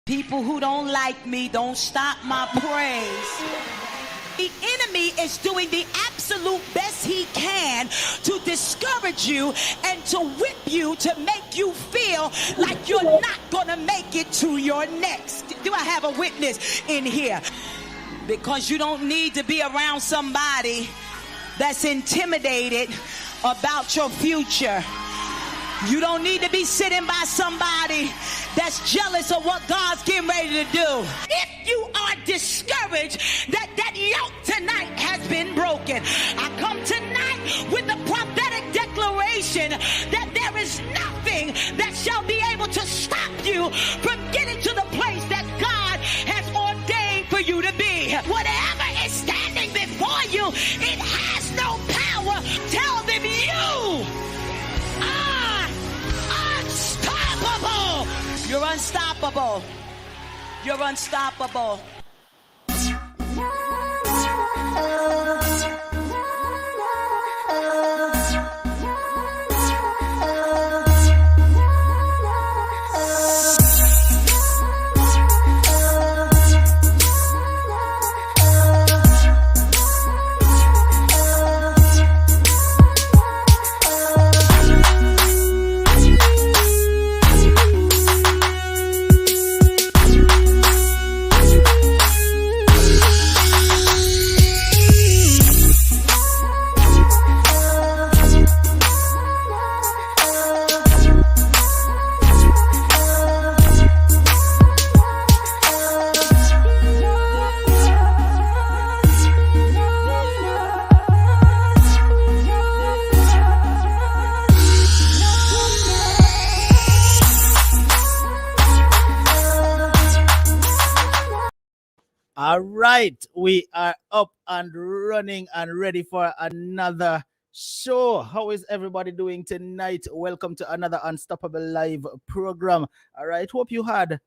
People who don't like me don't stop my praise. The enemy is doing the absolute best he can to discourage you and to whip you to make you feel like you're not gonna make it to your next. Do I have a witness in here? Because you don't need to be around somebody that's intimidated about your future. You don't need to be sitting by somebody that's jealous of what God's getting ready to do. If you are discouraged that yoke tonight has been broken, I come tonight with the prophetic declaration that there is nothing that shall be able to stop you from getting to the place that God has ordained for you to be. Whatever is standing before you, it has no power. Tell them you are unstoppable. You're unstoppable. You're unstoppable. All right, we are up and running and ready for another show. How is everybody doing tonight? Welcome to another Unstoppable Live program. All right, hope you had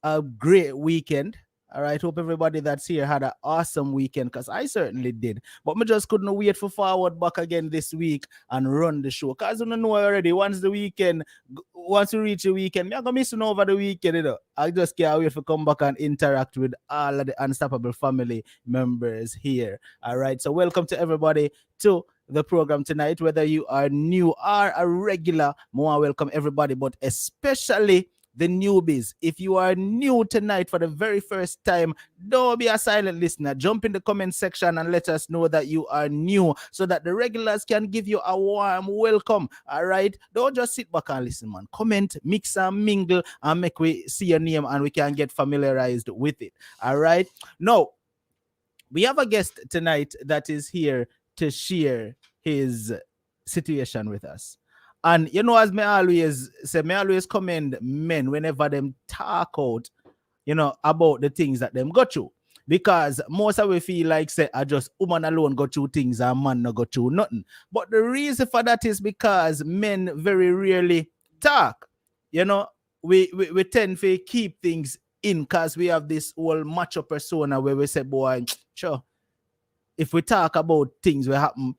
a great weekend. All right, hope everybody that's here had an awesome weekend, because I certainly did. But me just couldn't wait for forward back again this week and run the show. Because you know already, once we reach the weekend, me I'm going to miss over the weekend, you know. I just can't wait for come back and interact with all of the Unstoppable family members here. All right, so welcome to everybody to the program tonight. Whether you are new or a regular, more welcome everybody, but especially the newbies. If you are new tonight for the very first time, don't be a silent listener. Jump in the comment section and let us know that you are new so that the regulars can give you a warm welcome. All right, don't just sit back and listen, man. Comment, mix and mingle, and make we see your name and we can get familiarized with it. All right, now we have a guest tonight that is here to share his situation with us. And you know, as me always say, me always commend men whenever them talk out, you know, about the things that them go through. Because most of we feel like say, I just woman alone go through things and man no go through nothing. But the reason for that is because men very rarely talk. You know, we tend to keep things in because we have this whole macho persona where we say, boy, sure, if we talk about things that happen,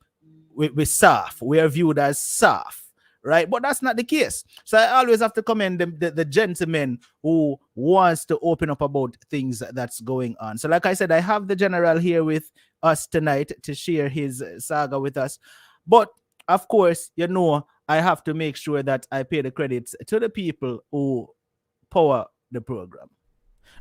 we soft. We are viewed as soft. Right, but that's not the case. So I always have to commend the gentleman who wants to open up about things that's going on. So like I said, I have the general here with us tonight to share his saga with us. But of course, you know, I have to make sure that I pay the credits to the people who power the program.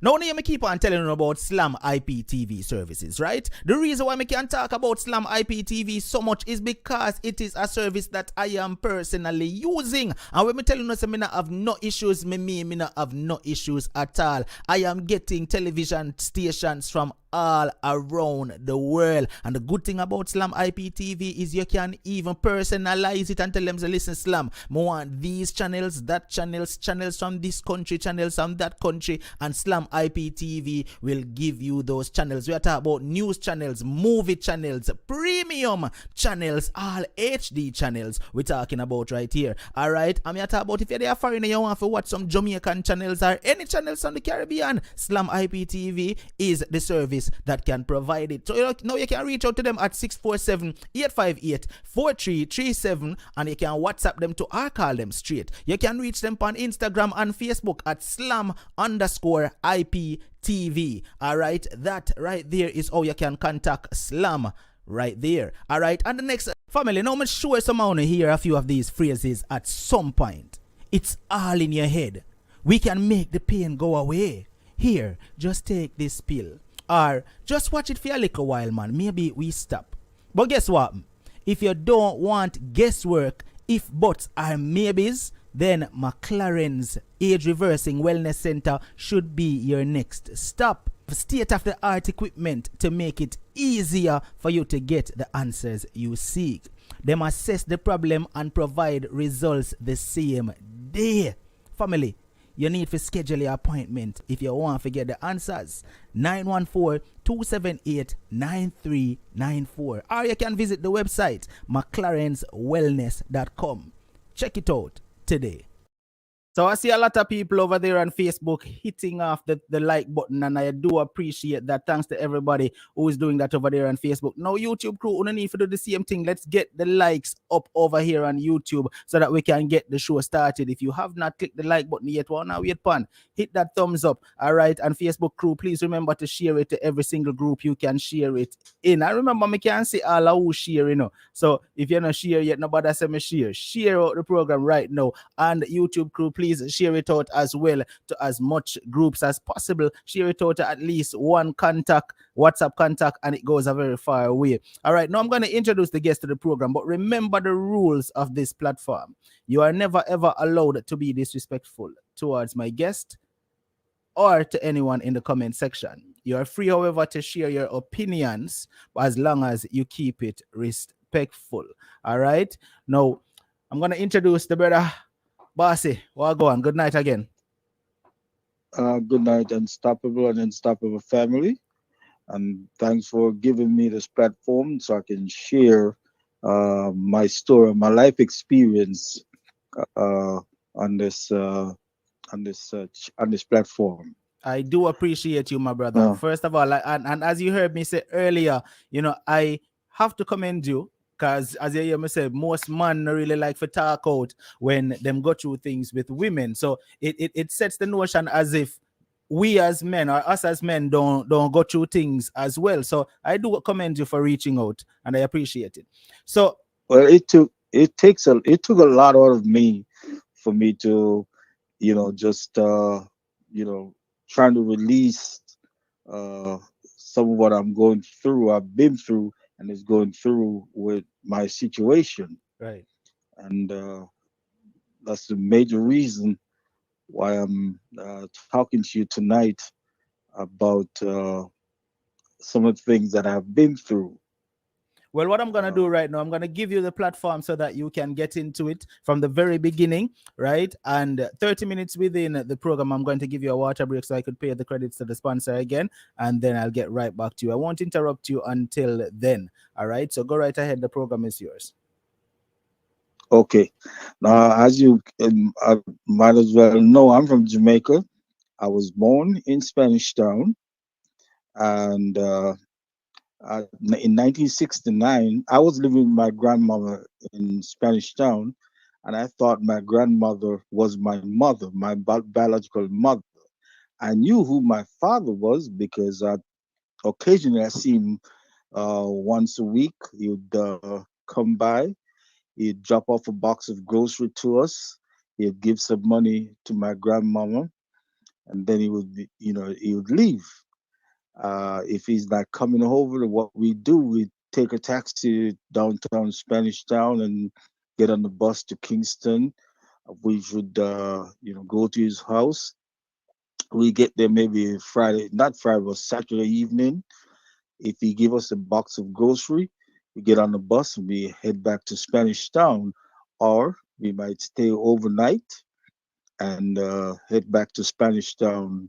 Now, I keep on telling you about Slam IPTV services, right? The reason why I can talk about Slam IPTV so much is because it is a service that I am personally using. And when I tell you, I not have no issues, me not have no issues at all. I am getting television stations from all around the world. And the good thing about Slam IPTV is you can even personalize it and tell them to listen, Slam, I want these channels, that channels from this country, channels from that country, and Slam IPTV will give you those channels. We are talking about news channels, movie channels, premium channels, all HD channels we're talking about right here. Alright, I'm here talking about if you're there foreign and you want to watch some Jamaican channels or any channels on the Caribbean, Slam IPTV is the service that can provide it. So now you can reach out to them at 647-858-4337 and you can WhatsApp them to or call them straight. You can reach them on Instagram and Facebook at slam_IPTV. Alright, that right there is how you can contact Slam right there. Alright, and the next family, now I'm sure someone will hear a few of these phrases at some point. It's all in your head. We can make the pain go away. Here, just take this pill. Or just watch it for a little while, man. Maybe we stop. But guess what? If you don't want guesswork, if buts are maybes, then McLaren's Age Reversing Wellness Center should be your next stop. State-of-the-art equipment to make it easier for you to get the answers you seek. Them assess the problem and provide results the same day. Family, you need to schedule your appointment if you want to get the answers. 914-278-9394. Or you can visit the website mclarenswellness.com. Check it out today. So I see a lot of people over there on Facebook hitting off the like button, and I do appreciate that. Thanks to everybody who is doing that over there on Facebook. Now, YouTube crew, we don't need to do the same thing. Let's get the likes up over here on YouTube so that we can get the show started. If you have not clicked the like button yet, well, now wait upon. Hit that thumbs up. All right. And Facebook crew, please remember to share it to every single group you can share it in. I remember me can see all of who share, you know. So if you're not share yet, nobody say me share. Share out the program right now. And YouTube crew, please share it out as well to as much groups as possible. Share it out to at least one contact, WhatsApp contact, and it goes a very far way. All right, now I'm going to introduce the guest to the program, but remember the rules of this platform. You are never ever allowed to be disrespectful towards my guest or to anyone in the comment section. You are free, however, to share your opinions as long as you keep it respectful. All right, now I'm going to introduce the brother Bossy. Well, go on. Good night again. Good night, Unstoppable and Unstoppable family. And thanks for giving me this platform so I can share my story, my life experience uh, on this on this platform. I do appreciate you, my brother. First of all, and as you heard me say earlier, you know, I have to commend you because, as you hear me say, most men really like to talk out when them go through things with women. So it sets the notion as if we as men or us as men don't go through things as well. So I do commend you for reaching out, and I appreciate it. So well, it took a lot out of me for me to, just trying to release some of what I'm going through, I've been through, and is going through with my situation. Right. And that's the major reason why I'm talking to you tonight about some of the things that I've been through. Well, what I'm going to do right now, I'm going to give you the platform so that you can get into it from the very beginning, right? And 30 minutes within the program, I'm going to give you a water break so I could pay the credits to the sponsor again, and then I'll get right back to you. I won't interrupt you until then, all right? So go right ahead. The program is yours. Okay. Now, as you might as well know, I'm from Jamaica. I was born in Spanish Town, and in 1969, I was living with my grandmother in Spanish Town, and I thought my grandmother was my mother, my biological mother. I knew who my father was because occasionally I see him once a week. He would come by, he'd drop off a box of grocery to us, he'd give some money to my grandmama, and then he would, he would leave. If he's not coming over, what we do, we take a taxi downtown Spanish Town and get on the bus to Kingston. We should, go to his house. We get there maybe Friday, not Friday, but Saturday evening. If he give us a box of grocery, we get on the bus and we head back to Spanish Town, or we might stay overnight and head back to Spanish Town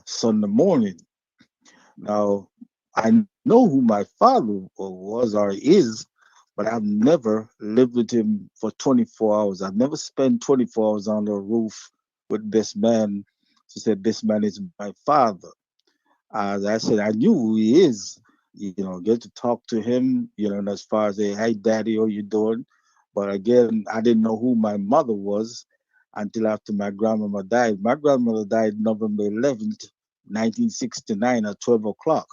Sunday morning. Now, I know who my father was or is, but I've never lived with him for 24 hours. I've never spent 24 hours on the roof with this man. She said, this man is my father. As I said, I knew who he is. Get to talk to him, and as far as, hey, daddy, how you doing? But again, I didn't know who my mother was until after my grandmama died. My grandmother died November 11th, 1969 at 12 o'clock.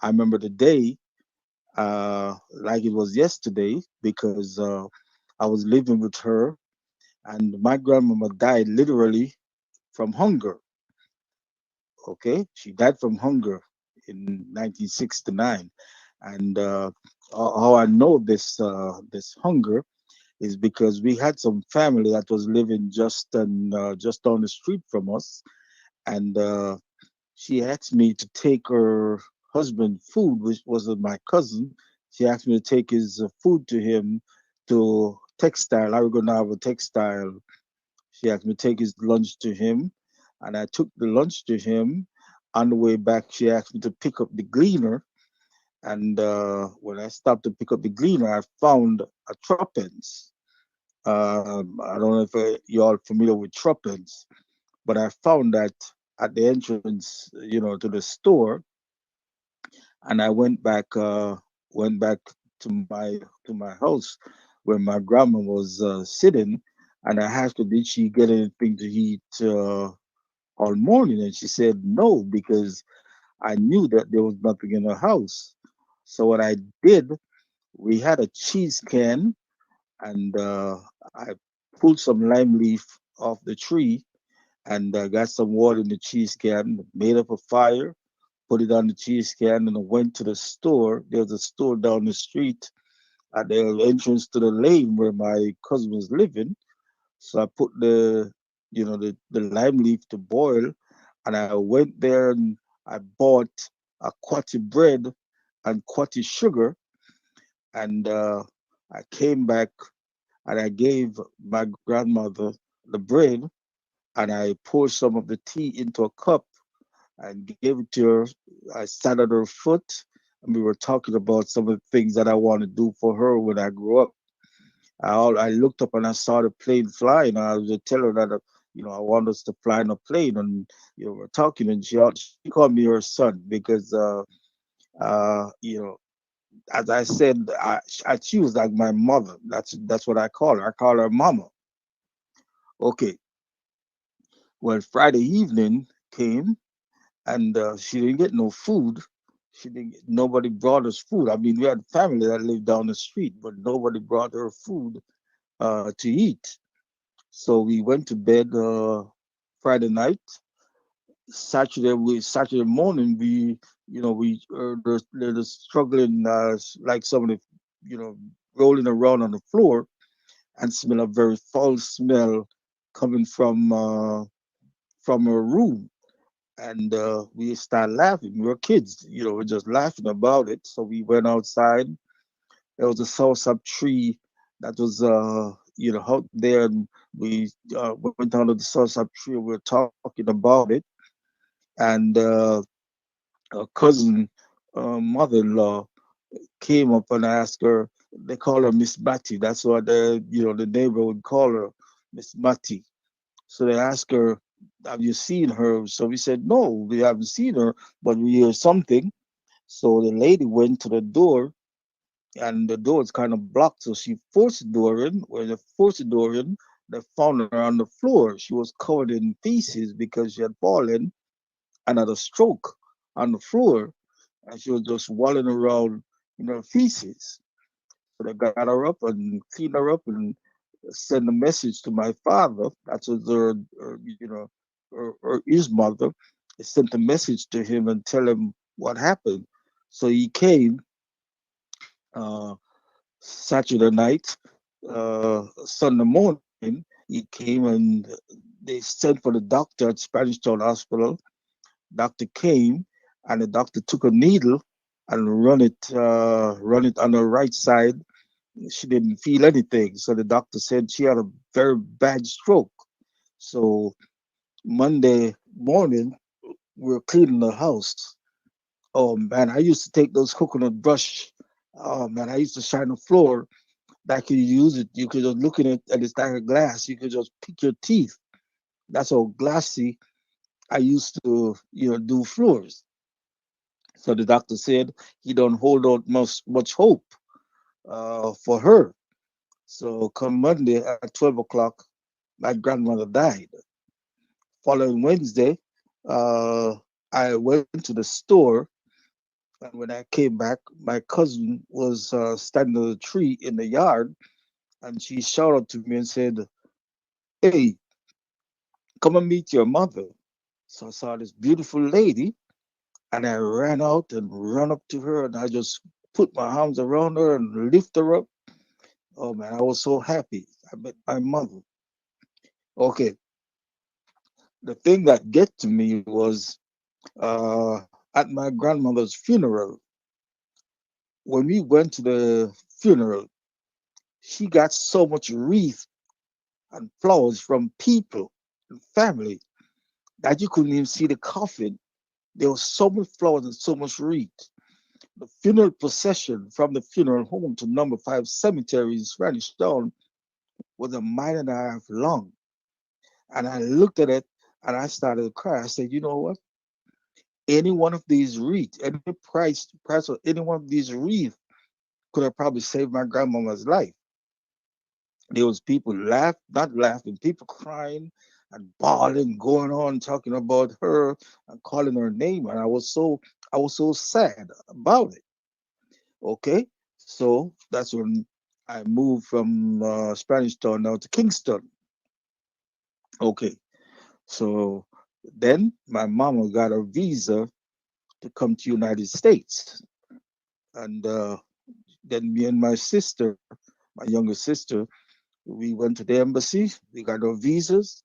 I remember the day like it was yesterday because I was living with her, and my grandmama died literally from hunger. Okay, she died from hunger in 1969, and how I know this hunger is because we had some family that was living just down the street from us, and she asked me to take her husband food, which was my cousin. She asked me to take his food to him to textile. I was going to have a textile. She asked me to take his lunch to him, and I took the lunch to him. On the way back, she asked me to pick up the gleaner. And when I stopped to pick up the gleaner, I found a tuppence. I don't know if you all familiar with tuppence, but I found that at the entrance, to the store, and I went back to my house where my grandma was sitting, and I asked her, did she get anything to eat all morning? And she said no, because I knew that there was nothing in her house. So what I did, we had a cheese can, and I pulled some lime leaf off the tree and got some water in the cheese can, made up a fire, put it on the cheese can, and I went to the store. There was a store down the street at the entrance to the lane where my cousin was living. So I put the lime leaf to boil, and I went there and I bought a quantity bread and quantity sugar, and I came back and I gave my grandmother the bread, and I poured some of the tea into a cup and gave it to her. I sat at her foot, and we were talking about some of the things that I want to do for her when I grew up. I looked up and I saw the plane flying. And I was just telling her that, I want us to fly in a plane. And, we're talking, and she called me her son because, uh, you know, as I said, she was like my mother. That's what I call her. I call her mama. Okay. Well, Friday evening came, and she didn't get no food. Nobody brought us food. I mean, we had family that lived down the street, but nobody brought her food to eat. So we went to bed Friday night. Saturday morning, they're struggling, like somebody, you know, rolling around on the floor, and smell a very foul smell coming from her room. And we started laughing. We were kids, we're just laughing about it. So we went outside. There was a soursop tree that was, out there, and we went down to the soursop tree. We were talking about it, and a cousin, mother-in-law, came up and asked her. They call her Miss Matty. That's what the neighbor would call her, Miss Matty. So they asked her, "Have you seen her?" So we said, "No, we haven't seen her, but we hear something." So the lady went to the door, and the door is kind of blocked. So she forced the door in. When they forced the door in, they found her on the floor. She was covered in feces because she had fallen and had a stroke on the floor, and she was just walling around in her feces. So they got her up and cleaned her up and sent a message to my father. That was his mother. They sent a message to him and tell him what happened. So he came uh, Saturday night, Sunday morning. He came and they sent for the doctor at Spanish Town Hospital. Doctor came, and the doctor took a needle and run it on her right side. She didn't feel anything, so the doctor said she had a very bad stroke. So Monday morning, we were cleaning the house. Oh man, I used to take those coconut brush. Oh man, I used to shine the floor. That could use it. You could just look at it and it's like a glass. You could just pick your teeth. That's how glassy I used to, do floors. So the doctor said he don't hold out much hope for her. So come Monday at 12 o'clock, my grandmother died. Following Wednesday, uh, I went to the store, and when I came back, my cousin was standing on a tree in the yard, and she shouted to me and said, "Hey, come and meet your mother." So I saw this beautiful lady, and I ran out and ran up to her, and I just put my arms around her and lift her up. Oh man, I was so happy. I met my mother. Okay, the thing that get to me was at my grandmother's funeral. When we went to the funeral, she got so much wreath and flowers from people and family that you couldn't even see the coffin. There was so much flowers and so much wreath. The funeral procession from the funeral home to number 5 cemetery in Spanish Town was a mile and a half long. And I looked at it and I started to cry. I said, you know what? Any one of these wreaths, any price of any one of these wreaths could have probably saved my grandmama's life. There was people not laughing, people crying and bawling, going on talking about her and calling her name, and I was so sad about it. Okay, so that's when I moved from Spanish Town now to Kingston. Okay, so then my mama got a visa to come to United States, and then me and my sister, my younger sister, we went to the embassy. We got our visas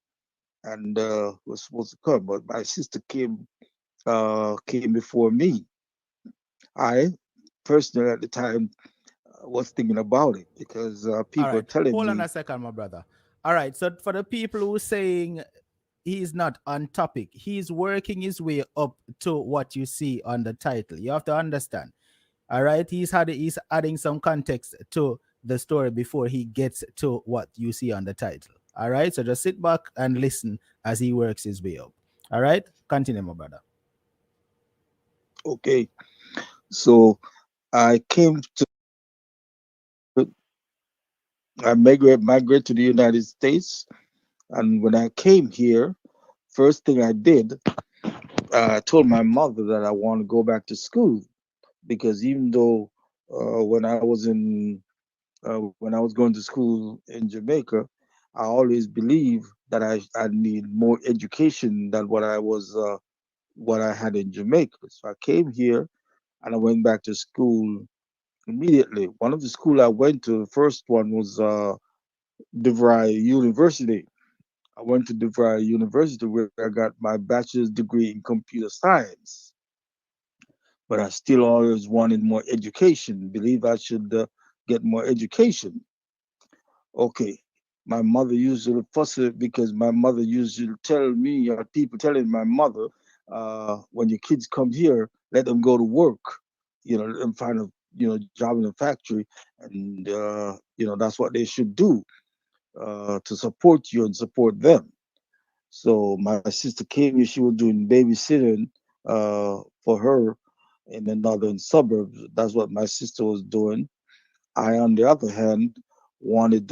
and was supposed to come, but my sister came before me. I personally at the time was thinking about it because All people were right. telling Hold on me, a second, my brother. All right. So for the people who saying he's not on topic, he's working his way up to what you see on the title. You have to understand. All right. He's adding some context to the story before he gets to what you see on the title. All right. So just sit back and listen as he works his way up. All right. Continue, my brother. okay, so I came to I migrate to the United States, and when I came here, first thing I did, I told my mother that I want to go back to school because even though when I was going to school in Jamaica, I always believed that I need more education than what I had in Jamaica. So I came here and I went back to school immediately. One of the school I went to, the first one was DeVry University. I went to DeVry University where I got my bachelor's degree in computer science. But I still always wanted more education. Believe I should get more education. Okay. My mother usually fuss it because my mother usually tell me, or people telling my mother, when your kids come here, let them go to work. Let them find a job in a factory, and that's what they should do to support you and support them. So my sister came here; she was doing babysitting for her in the northern suburbs. That's what my sister was doing. I, on the other hand, wanted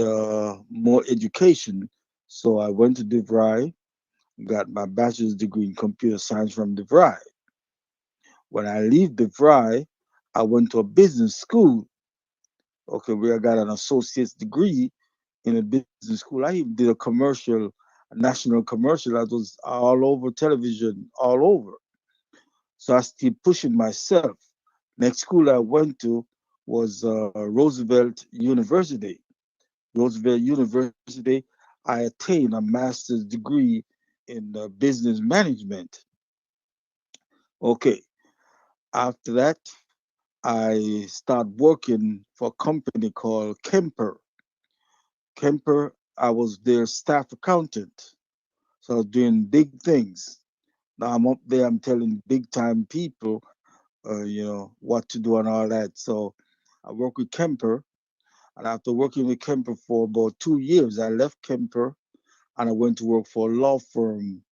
more education. So I went to DeVry, got my bachelor's degree in computer science from DeVry. When I leave DeVry, I went to a business school, okay, where I got an associate's degree in a business school. I even did a national commercial that was all over television, all over. So I still pushing myself. Next school I went to was Roosevelt University. Roosevelt University, I attained a master's degree in business management. Okay, after that, I started working for a company called Kemper. Kemper, I was their staff accountant. So I was doing big things. Now I'm up there, I'm telling big time people, what to do and all that. So I work with Kemper, and after working with Kemper for about 2 years, I left Kemper and I went to work for a law firm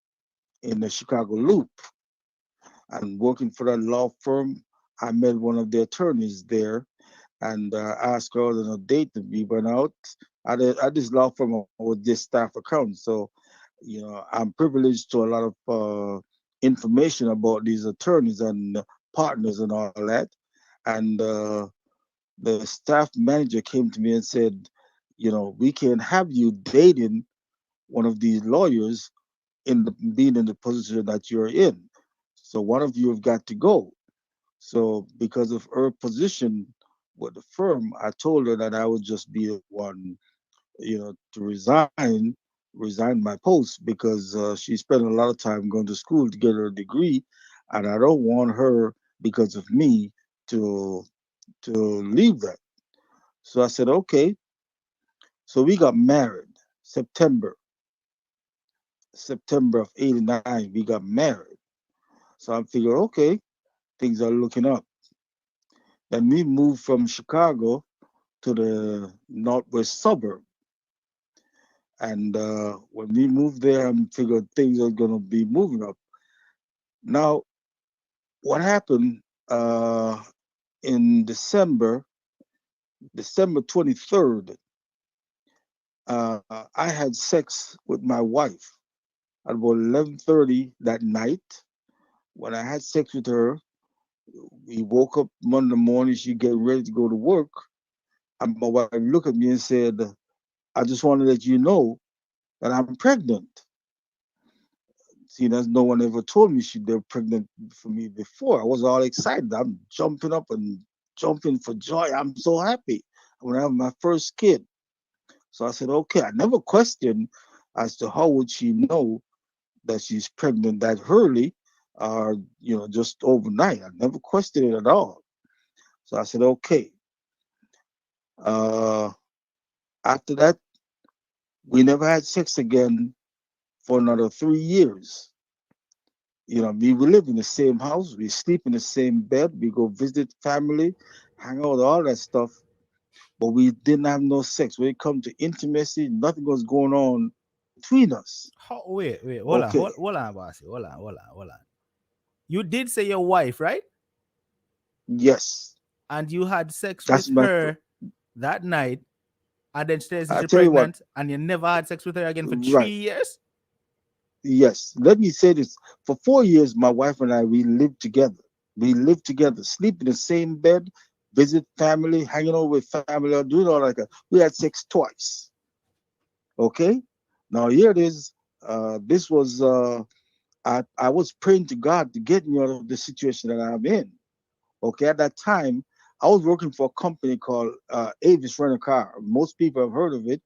in the Chicago Loop. And working for that law firm, I met one of the attorneys there and asked her on a date to be went out. At this law firm, I was just staff accountant. So, I'm privileged to a lot of information about these attorneys and partners and all that. And the staff manager came to me and said, we can't have you dating one of these lawyers being in the position that you're in. So one of you have got to go. So because of her position with the firm, I told her that I would just be the one, to resign my post because she spent a lot of time going to school to get her degree, and I don't want her because of me to to leave that. So I said, okay. So we got married September, September of '89. We got married. So I figured, okay, things are looking up. Then we moved from Chicago to the northwest suburb. And when we moved there, I figured things are going to be moving up. Now, what happened in December 23rd, I had sex with my wife at about 11:30 that night. When I had sex with her, we woke up Monday morning, she getting ready to go to work. And my wife looked at me and said, I just want to let you know that I'm pregnant. See, there's no one ever told me they were pregnant for me before. I was all excited. I'm jumping up and jumping for joy. I'm so happy. I'm gonna have my first kid. So I said, okay. I never questioned as to how would she know that she's pregnant that early, or just overnight. I never questioned it at all. So I said, okay. Uh, After that, we never had sex again for another 3 years. We live in the same house, we sleep in the same bed, we go visit family, hang out, all that stuff, but we didn't have no sex. When it comes to intimacy, nothing was going on between us. Wait, hold on, Okay, hold on, bossy, hold on. You did say your wife, right? yes, And you had sex that's with my. her that night, and then she says I she's tell you what, pregnant, and you never had sex with her again for three right? years. Yes, let me say this: for 4 years, my wife and I we lived together. We lived together, sleep in the same bed, visit family, hanging out with family, or doing all like that. We had sex twice. Okay, now here it is. This was I was praying to God to get me out of the situation that I'm in. Okay, at that time, I was working for a company called Avis Rent a Car. Most people have heard of it.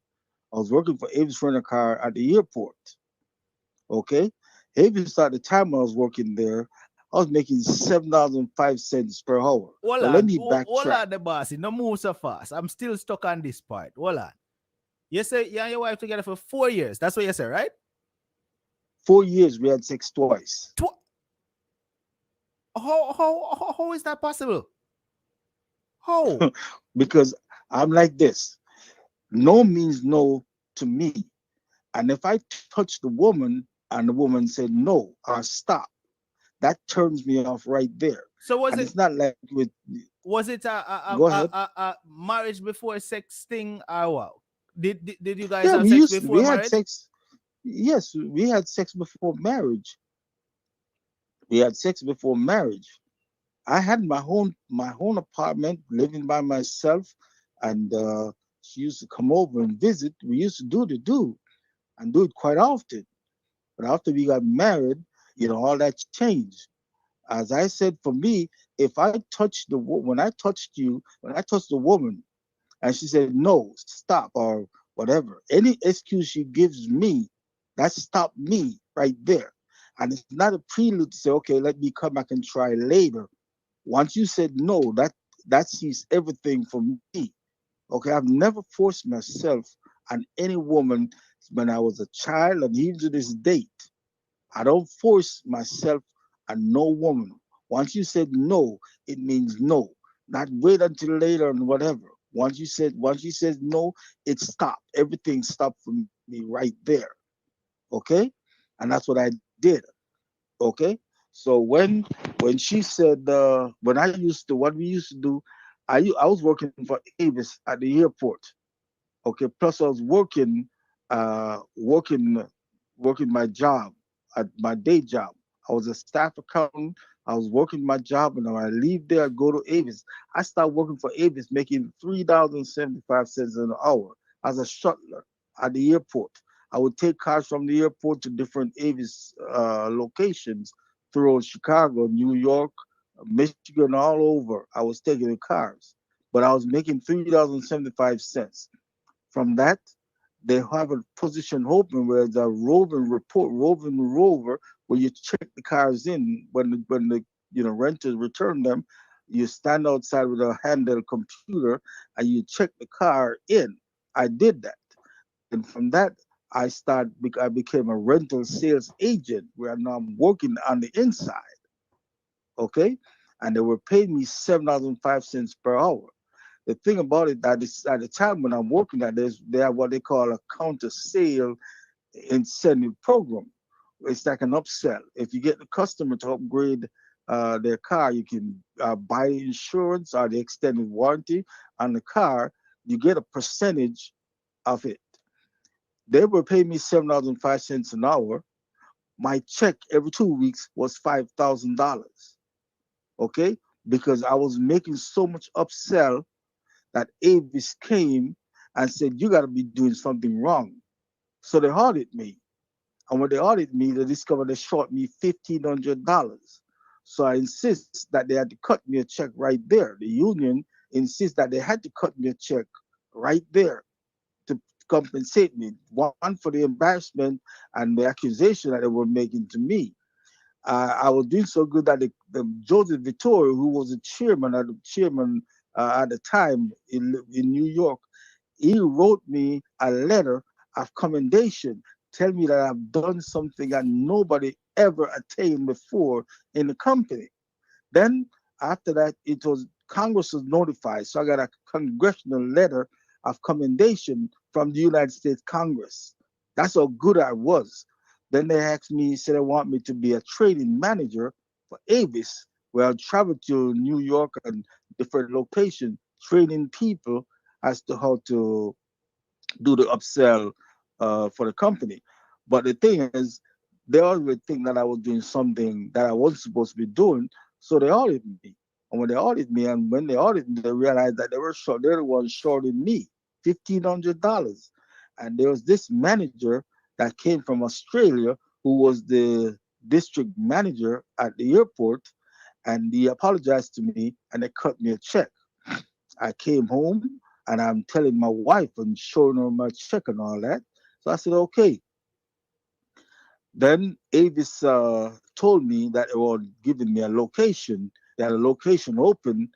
I was working for Avis Rent a Car at the airport. Okay, Avis at the time when I was working there, I was making $7.05 per hour. Now let me Hold backtrack. on, the bossy. No move so fast. I'm still stuck on this part. Hold on. You say you and your wife together for 4 years. That's what you said, right? 4 years we had sex twice. How is that possible? How? Because I'm like this. No means no to me. And if I touch the woman and the woman said no or stop, that turns me off right there. So And it's not like with, was it go ahead. a marriage before sex thing or what? Did you guys Yeah, have sex before we had marriage? sex. Yes, we had sex before marriage. We had sex before marriage. I had my own apartment, living by myself, and she used to come over and visit. We used to and do it quite often. But after we got married, all that changed. As I said, for me, if I touched when I touched you, when I touched the woman, and she said no, stop or whatever, any excuse she gives me, that stopped me right there. And it's not a prelude to say, okay, let me come back and try later. Once you said no, that sees everything for me. Okay, I've never forced myself on any woman when I was a child and even to this date. I don't force myself on no woman. Once you said no, it means no. Not wait until later and whatever. Once you said no, it stopped. Everything stopped for me right there. Okay? And that's what I did. Okay? So when she said when I used to what we used to do, I was working for Avis at the airport. Okay, plus I was working, working, working my job at my day job. I was a staff accountant. I was working my job, and when I leave there, I go to Avis. I started working for Avis, making $3.75 an hour as a shuttler at the airport. I would take cars from the airport to different Avis locations throughout Chicago, New York, Michigan, all over. I was taking the cars, but I was making $3.75. From that, they have a position open where the roving rover, where you check the cars in when the renters return them. You stand outside with a handheld computer and you check the car in. I did that, and from that I became a rental sales agent where now I'm working on the inside. Okay, and they were paying me $7.05 per hour. The thing about it that is at the time when I'm working at this, they have what they call a counter sale incentive program. It's like an upsell. If you get the customer to upgrade their car, you can buy insurance or the extended warranty on the car. You get a percentage of it. They were paying me $7.05 an hour. My check every 2 weeks was $5,000. Okay, because I was making so much upsell that Avis came and said, "You got to be doing something wrong." So they audited me. And when they audited me, they discovered they short me $1,500. So I insist that they had to cut me a check right there. The union insists that they had to cut me a check right there to compensate me. One for the embarrassment and the accusation that they were making to me. I was doing so good that the Joseph Vittorio, who was the chairman at the time in New York, he wrote me a letter of commendation, tell me that I've done something that nobody ever attained before in the company. Then after that, it was Congress was notified, so I got a congressional letter of commendation from the United States Congress. That's how good I was. Then they asked me, said they want me to be a training manager for Avis, where I'll travel to New York and different locations, training people as to how to do the upsell for the company. But the thing is, they always think that I was doing something that I wasn't supposed to be doing, so they audited me. And when they audited me, they realized that they're the ones shorting me $1,500. And there was this manager that came from Australia who was the district manager at the airport, and he apologized to me and they cut me a check. I came home and I'm telling my wife and showing her my check and all that. So I said, okay. Then Avis told me that they were giving me a location. They had a location open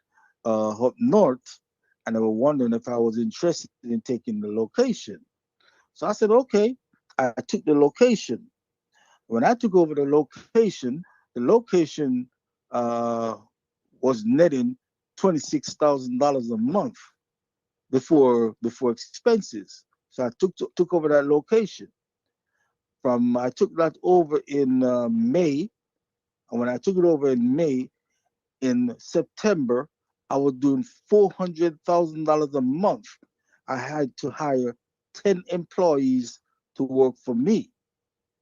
up north, and they were wondering if I was interested in taking the location. So I said, okay. I took the location. When I took over the location uh, was netting $26,000 a month before expenses. So I took over that location. I took that over in May, and when I took it over in May, in September, I was doing $400,000 a month. I had to hire 10 employees to work for me.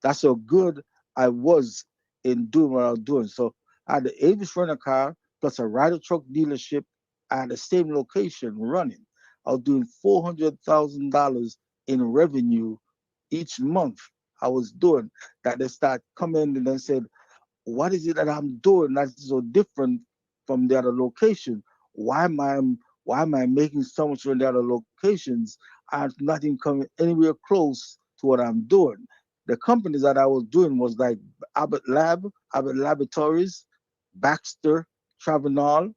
That's how good I was in doing what I was doing. So I had the Avis rental car plus a rider truck dealership at the same location running. I was doing $400,000 in revenue each month. I was doing that. They start coming and then said, "What is it that I'm doing that's so different from the other location? Why am I why am I making so much from the other locations? I'm not even coming anywhere close to what I'm doing." The companies that I was doing was like Abbott Laboratories, Baxter, Travenol,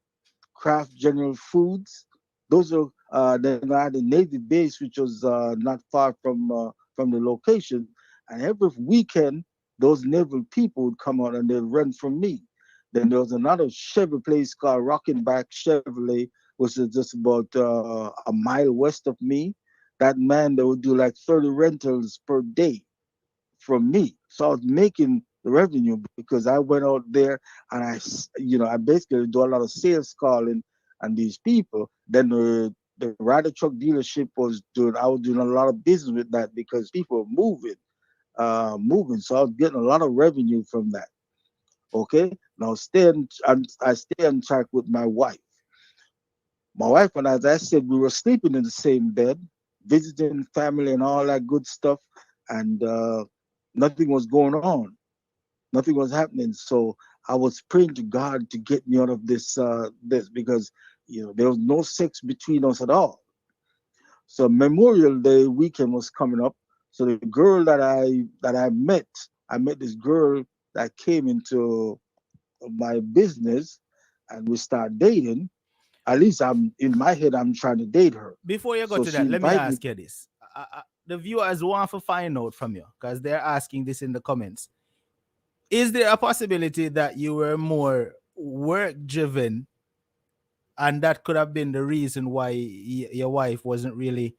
Kraft General Foods. Those are then I had the Navy base, which was not far from the location. And every weekend those neighborhood people would come out and they'd rent from me. Then there was another Chevy place called Rocking Back Chevrolet, which is just about a mile west of me. That man, they would do like 30 rentals per day from me. So I was making the revenue because I went out there and I basically do a lot of sales calling and these people. Then the Ryder truck dealership I was doing a lot of business with that because people were moving. So I was getting a lot of revenue from that. Okay. Now I stay on track with my wife. My wife and I, as I said, we were sleeping in the same bed, visiting family and all that good stuff, and nothing was going on. Nothing was happening. So I was praying to God to get me out of this because there was no sex between us at all. So Memorial Day weekend was coming up. So the girl I met this girl that came into my business, and we start dating. At least I'm in my head, I'm trying to date her. Before you go So to she that, let me invited me. ask you this. The viewers want to find out from you because they're asking this in the comments. Is there a possibility that you were more work driven and that could have been the reason why your wife wasn't really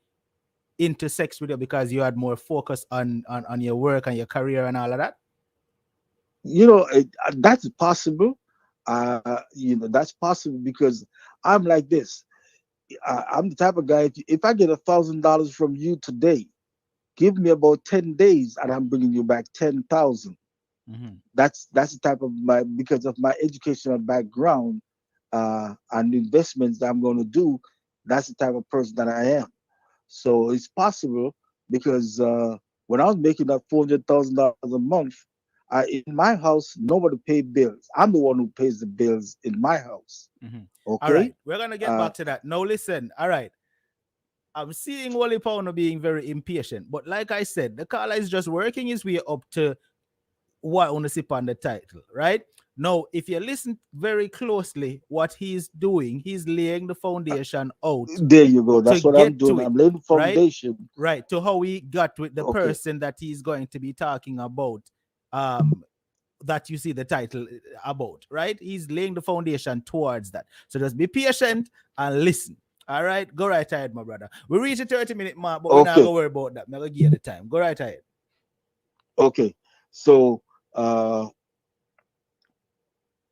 into sex with you because you had more focus on your work and your career and all of that? That's possible. That's possible because I'm like this. I'm the type of guy. If I get $1,000 from you today, give me about 10 days, and I'm bringing you back 10,000. Mm-hmm. That's the type of because of my educational background and investments that I'm going to do. That's the type of person that I am. So it's possible because when I was making that $400,000 a month, in my house nobody paid bills. I'm the one who pays the bills in my house. Mm-hmm. All Okay. right, we're gonna get Uh, back to that. Now, listen. All right, I'm seeing Wally Pauno being very impatient, but like I said, the caller is just working his way up to what I want to sip on the title, right? Now, if you listen very closely, what he's doing, he's laying the foundation out there you go. to That's what I'm get doing. to it, I'm laying the right? foundation. Right, to how he got with the Okay. person that he's going to be talking about, um, that you see the title about, right? He's laying the foundation towards that. So just be patient and listen. All right, go right ahead, my brother. We reach the 30-minute mark, but we're not Okay. gonna worry about that. I'm gonna give you the time. Go right ahead. Okay. So uh,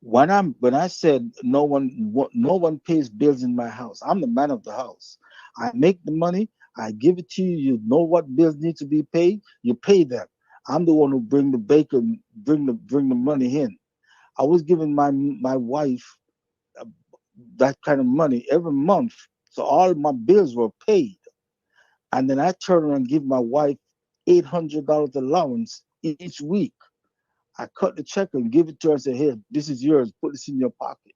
when I said no one pays bills in my house, I'm the man of the house. I make the money, I give it to you. You know what bills need to be paid, you pay them. I'm the one who bring the bacon, bring the money in. I was giving my wife uh, that kind of money every month, so all my bills were paid. And then I turn around and give my wife $800 allowance each week. I cut the check and give it to her and say, "Here, this is yours. Put this in your pocket."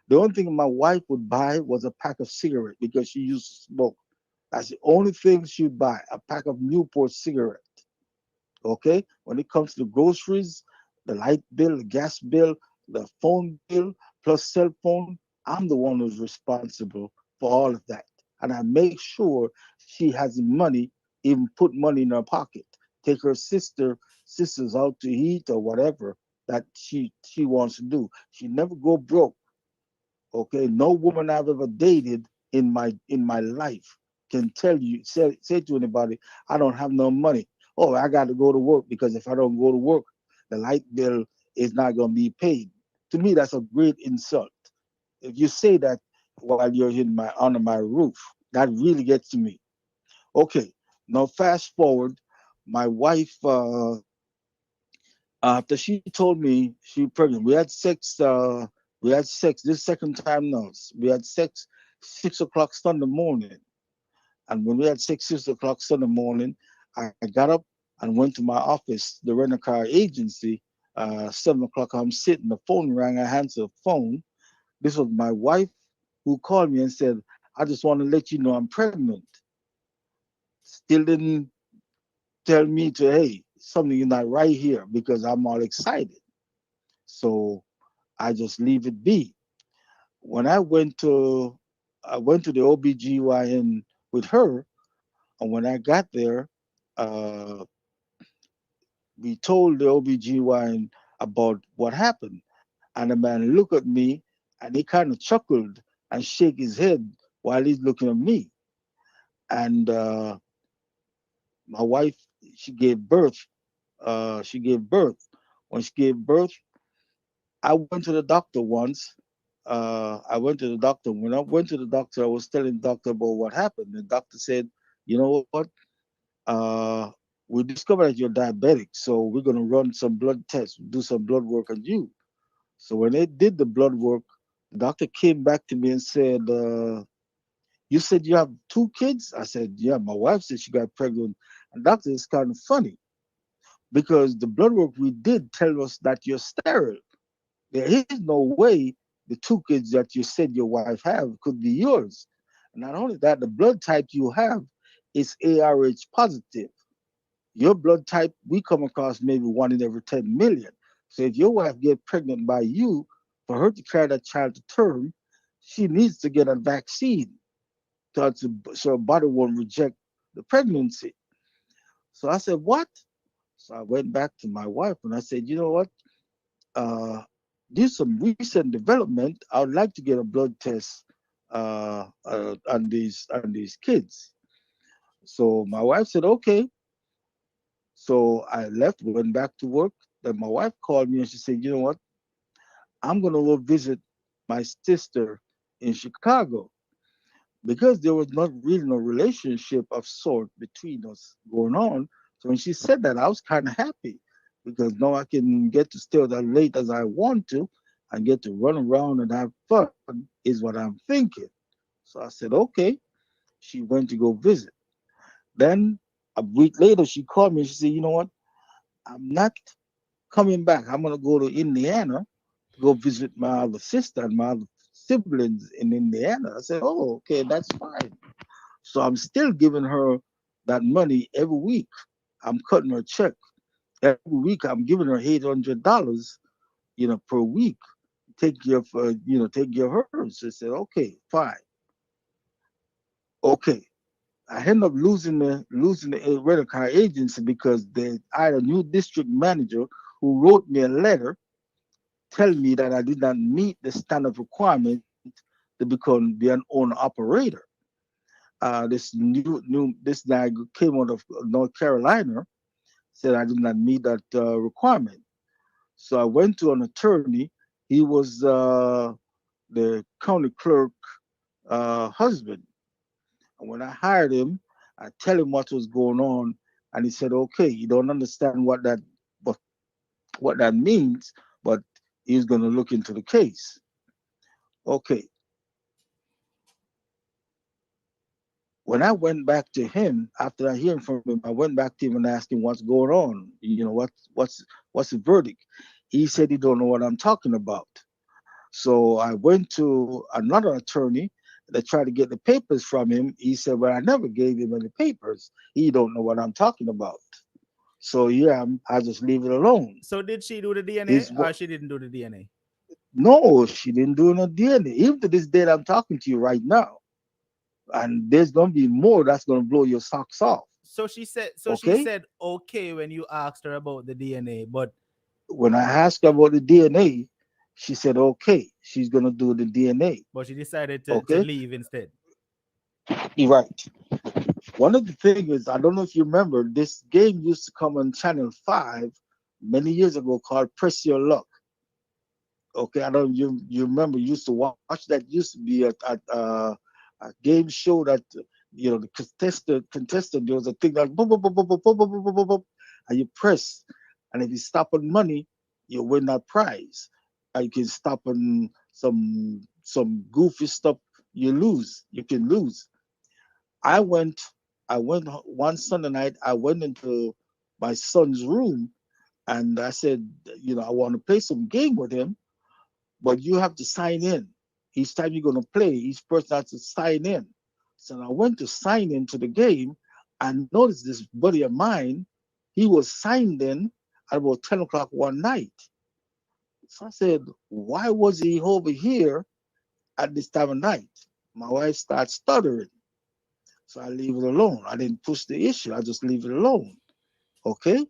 The only thing my wife would buy was a pack of cigarettes because she used to smoke. That's the only thing she'd buy, a pack of Newport cigarette. Okay? When it comes to the groceries, the light bill, the gas bill, the phone bill, plus cell phone, I'm the one who's responsible for all of that. And I make sure she has money, even put money in her pocket. Take her sisters out to eat or whatever that she wants to do. She never go broke. Okay, no woman I've ever dated in my life can say to anybody, "I don't have no money. Oh, I got to go to work because if I don't go to work, the light bill is not going to be paid." To me, that's a great insult. If you say that while you're in my under my roof, that really gets to me. Okay, now fast forward, my wife. After she told me she pregnant, we had sex. We had sex this second time now. We had sex 6 o'clock Sunday morning, and when we had sex 6 o'clock Sunday morning, I got up and went to my office, the rental car agency. 7 o'clock, I'm sitting. The phone rang. I answered the phone. This was my wife who called me and said, "I just want to let you know I'm pregnant." Still didn't tell me to, "Hey, something is not right here," because I'm all excited. So I just leave it be. When I went to the OBGYN with her, and when I got there, uh, we told the OBGYN about what happened. And the man looked at me and he kind of chuckled and shake his head while he's looking at me. And my wife, she gave birth. She gave birth. When she gave birth, I went to the doctor once. I went to the doctor. When I went to the doctor, I was telling the doctor about what happened. The doctor said, "You know what? Uh, we discovered that you're diabetic, so we're going to run some blood tests, do some blood work on you." So when they did the blood work, the doctor came back to me and said, "You said you have two kids?" I said, "Yeah." My wife said she got pregnant. And doctor, is kind of funny because the blood work we did tell us that you're sterile. There is no way the two kids that you said your wife have could be yours. And not only that, the blood type you have is ARH positive. Your blood type, we come across maybe 1 in every 10 million. So if your wife get pregnant by you, for her to carry that child to term, she needs to get a vaccine so her body won't reject the pregnancy. So I said, what? So I went back to my wife and I said, you know what? Uh, Due some recent development, I would like to get a blood test on these kids. So my wife said, okay. So I left, went back to work. Then my wife called me and she said, you know what? I'm gonna go visit my sister in Chicago because there was not really no relationship of sort between us going on. So when she said that, I was kind of happy because now I can get to stay as late as I want to and get to run around and have fun, is what I'm thinking. So I said, okay. She went to go visit. Then a week later, she called me and she said, you know what? I'm not coming back. I'm going to go to Indiana to go visit my other sister and my other siblings in Indiana. I said, oh, okay, that's fine. So I'm still giving her that money every week. I'm cutting her a check. Every week I'm giving her $800, per week. Take care of her. So I said, okay, fine. Okay. I ended up losing the rental car agency because I had a new district manager who wrote me a letter telling me that I did not meet the standard requirement to be an owner operator. This guy came out of North Carolina, said I did not meet that requirement. So I went to an attorney. He was the county clerk husband. And when I hired him, I tell him what was going on, and he said, "Okay, you don't understand what, what that means, but he's going to look into the case." Okay. When I went back to him after I hearing from him, I went back to him and asked him what's going on. What's the verdict? He said he don't know what I'm talking about. So I went to another attorney that tried to get the papers from him. He said, "Well, I never gave him any papers. He don't know what I'm talking about." So yeah, I just leave it alone. So did she do the DNA Is or what? she didn't do the DNA? No, she didn't do no DNA. Even to this day, I'm talking to you right now, and there's gonna be more that's gonna blow your socks off. So she Okay? said okay when you asked her about the DNA, but When I asked her about the DNA, she said, "Okay, she's gonna do the DNA." she decided to Okay, leave instead. you're right. One of the things is, I don't know if you remember, this game used to come on Channel 5 many years ago called Press Your Luck. Okay, I don't you remember you used to watch that. Used to be a game show that the contestant there was a thing like boop, boop, boop, boop, boop, boop, boop, boop, boop, boop, and you press, and if you stop on money, you win that prize. And you can stop on some goofy stuff, you can lose. I went I went one Sunday night. I went into my son's room and I said, I want to play some game with him, but you have to sign in. Each time you're going to play, each person has to sign in. So I went to sign into the game and noticed this buddy of mine, he was signed in at about 10 o'clock one night. So I said, why was he over here at this time of night? My wife starts stuttering. So I leave it alone. I didn't push the issue. I just leave it alone. Okay.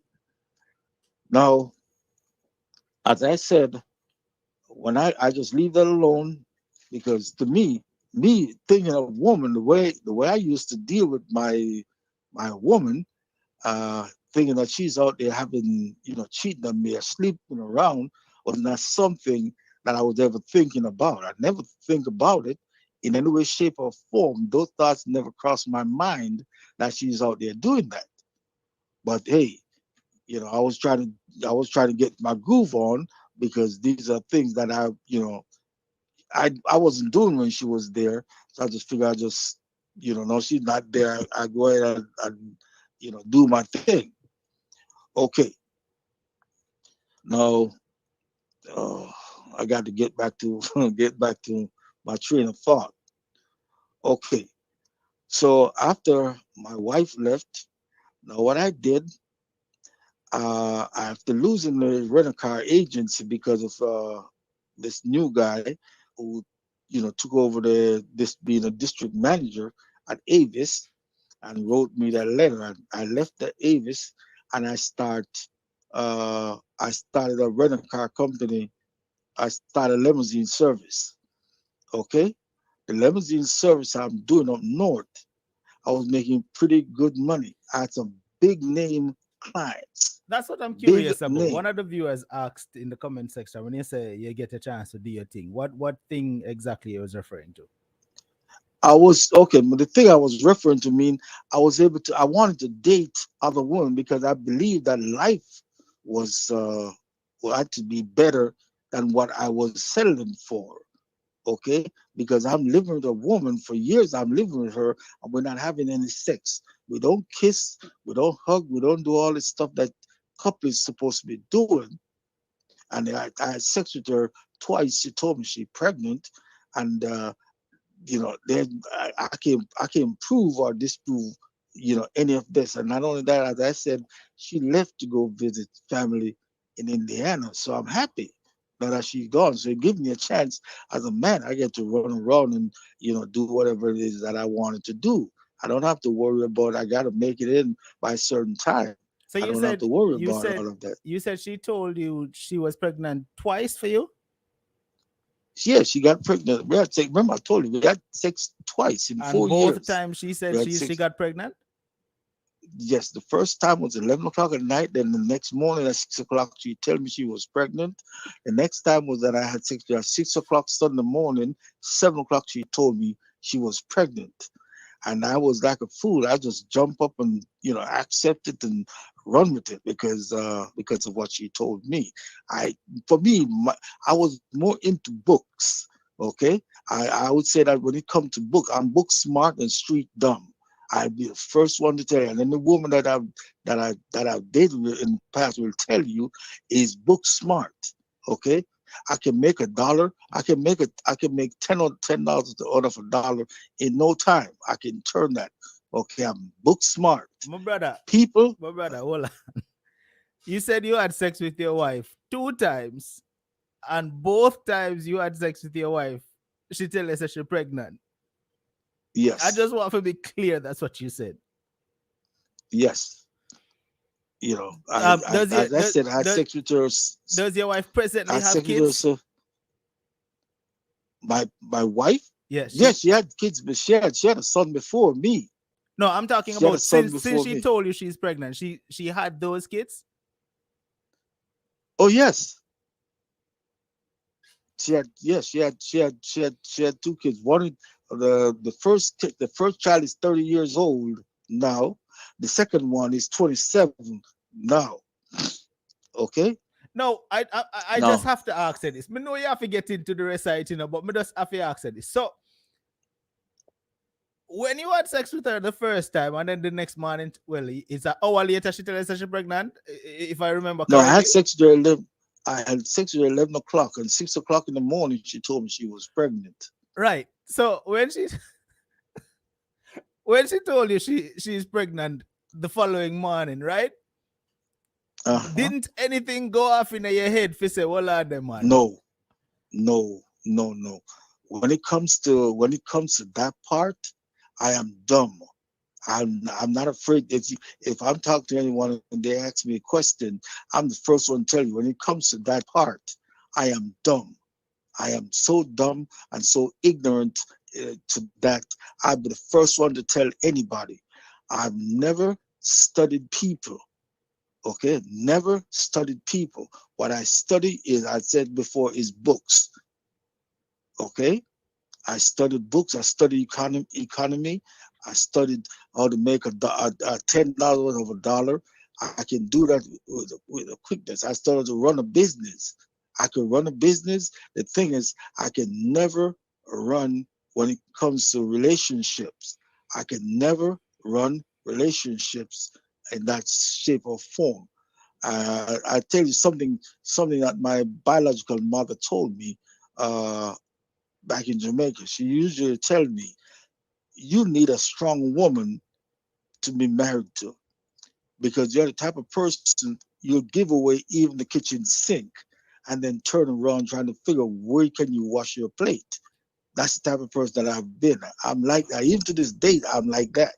Now, as I said, when I just leave that alone, because to me thinking of woman, the way I used to deal with my woman, thinking that she's out there having, cheating on me or sleeping around, was not something that I was ever thinking about. I never think about it in any way, shape, or form. Those thoughts never crossed my mind that she's out there doing that. But hey, I was trying to get my groove on, because these are things that I wasn't doing when she was there. So I just figured, I just, no, she's not there. I go ahead and do my thing. Okay. Now, uh, I got to get back to get back to my train of thought. Okay. So after my wife left, now what I did, after losing the rental car agency because of this new guy who, took over this being a district manager at Avis, and wrote me that letter. I left the Avis, and I started a rental car company. I started limousine service. Okay, the limousine service I'm doing up north, I was making pretty good money. I had some big name clients, That's what I'm big curious about. name. One of the viewers asked in the comment section, when you say you get a chance to do your thing, what thing exactly you was referring to? I was okay, but the thing I was referring to mean I wanted to date other women, because I believed that life was had to be better than what I was settling for. Okay, because I'm living with a woman for years. I'm living with her, and we're not having any sex. We don't kiss, we don't hug, we don't do all this stuff that couple is supposed to be doing. And I had sex with her twice. She told me she's pregnant, and then I can prove or disprove, any of this. And not only that, as I said, she left to go visit family in Indiana. So I'm happy that she's gone. So it gives me a chance as a man. I get to run around and do whatever it is that I wanted to do. I don't have to worry about I got to make it in by a certain time. So I you don't have said to worry you about said all of that. you said she told you she was pregnant twice for you, Yeah, she got pregnant. We had sex. Remember, I told you we had sex twice in and four both years. times she We said had she sex. got pregnant. Yes, the first time was 11 o'clock at night. Then the next morning at 6 o'clock, she told me she was pregnant. The next time was that I had sex with her at 6 o'clock Sunday morning. 7 o'clock, she told me she was pregnant. And I was like a fool. I just jump up and accept it and run with it, because of what she told me. I for me, I was more into books. Okay, I would say that when it comes to book, I'm book smart and street dumb. I'd be the first one to tell you. And then the woman that I've dated in the past will tell you is book smart. Okay, I can make $1. I can make $10 out of $1 in no time. I can turn that. Okay, I'm book smart. My brother, People, hold on. You said you had sex with your wife two times, and both times you had sex with your wife, she tell us that she's pregnant. I yes, just want to be clear. That's what you said. yes. Does your As I said, I had sex with her. does your wife I presently had have sex with her. kids? So my wife, Yeah, yes, she had kids, but she had a son before me. No, I'm talking She had a about son since before she me. told you she's pregnant. She had those kids. Oh yes, she had two kids. The first child is 30 years old now. The second one is 27 now. Okay. No, I just Now, have to ask her this. Me know you have to get into the rest of it, but me just have to ask her this. So when you had sex with her the first time, and then the next morning, well, it's an hour later she tells us she's pregnant, if I remember no, I had correctly. sex with her 11. I had sex with her 11 o'clock, and 6 o'clock in the morning she told me she was pregnant. Right. So when she told you she's pregnant the following morning, right? Uh-huh. Didn't anything go off in your head for say, well, man? No, no, no, no. When it comes to that part, I am dumb. I'm not afraid. If I'm talking to anyone and they ask me a question, I'm the first one to tell you. When it comes to that part, I am dumb. I am so dumb and so ignorant to that. I'll be the first one to tell anybody. I've never studied people. Okay, never studied people. What I study is, I said before, is books. Okay, I studied books. I studied economy. I studied how to make a $10 worth of a dollar. I can do that with a quickness. I started to run a business. I could run a business. The thing is, I can never run when it comes to relationships. I can never run relationships in that shape or form. I tell you something that my biological mother told me. Back in Jamaica, she usually tell me, you need a strong woman to be married to, because you're the type of person you'll give away even the kitchen sink and then turn around trying to figure where can you wash your plate. That's the type of person that I've been. I'm like that. Even to this day, I'm like that.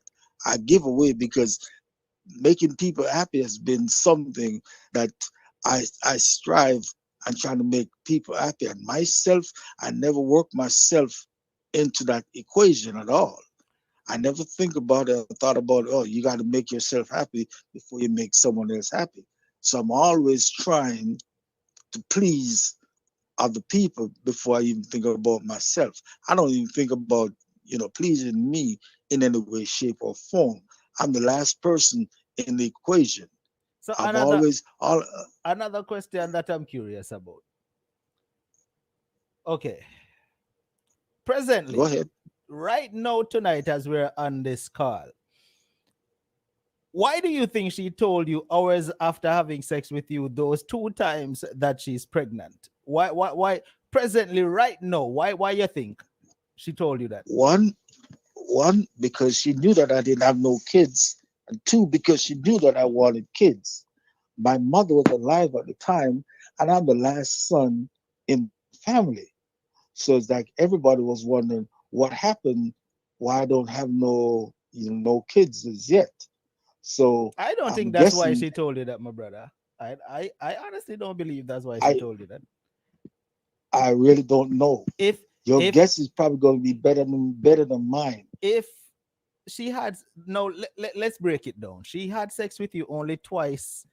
I give away because making people happy has been something that I strive and trying to make people happy. And myself, I never work myself into that equation at all. I never think about it, thought about, oh, you got to make yourself happy before you make someone else happy. So I'm always trying to please other people before I even think about myself. I don't even think about, pleasing me in any way, shape, or form. I'm the last person in the equation. So I've always all. another question that I'm curious about. Okay, Go presently, ahead. right now tonight as we're on this call, why do you think she told you hours after having sex with you those two times that she's pregnant? Why presently right now? Why you think she told you that? One, because she knew that I didn't have no kids, and two, because she knew that I wanted kids. My mother was alive at the time, and I'm the last son in the family. So it's like everybody was wondering what happened, why I don't have no kids as yet. So I don't I'm think that's why guessing she told you that, my brother. I honestly don't believe that's why she I told you that. I really don't know. If Your if guess is probably going to be better than mine. if she had no let's break it down. She had sex with you only twice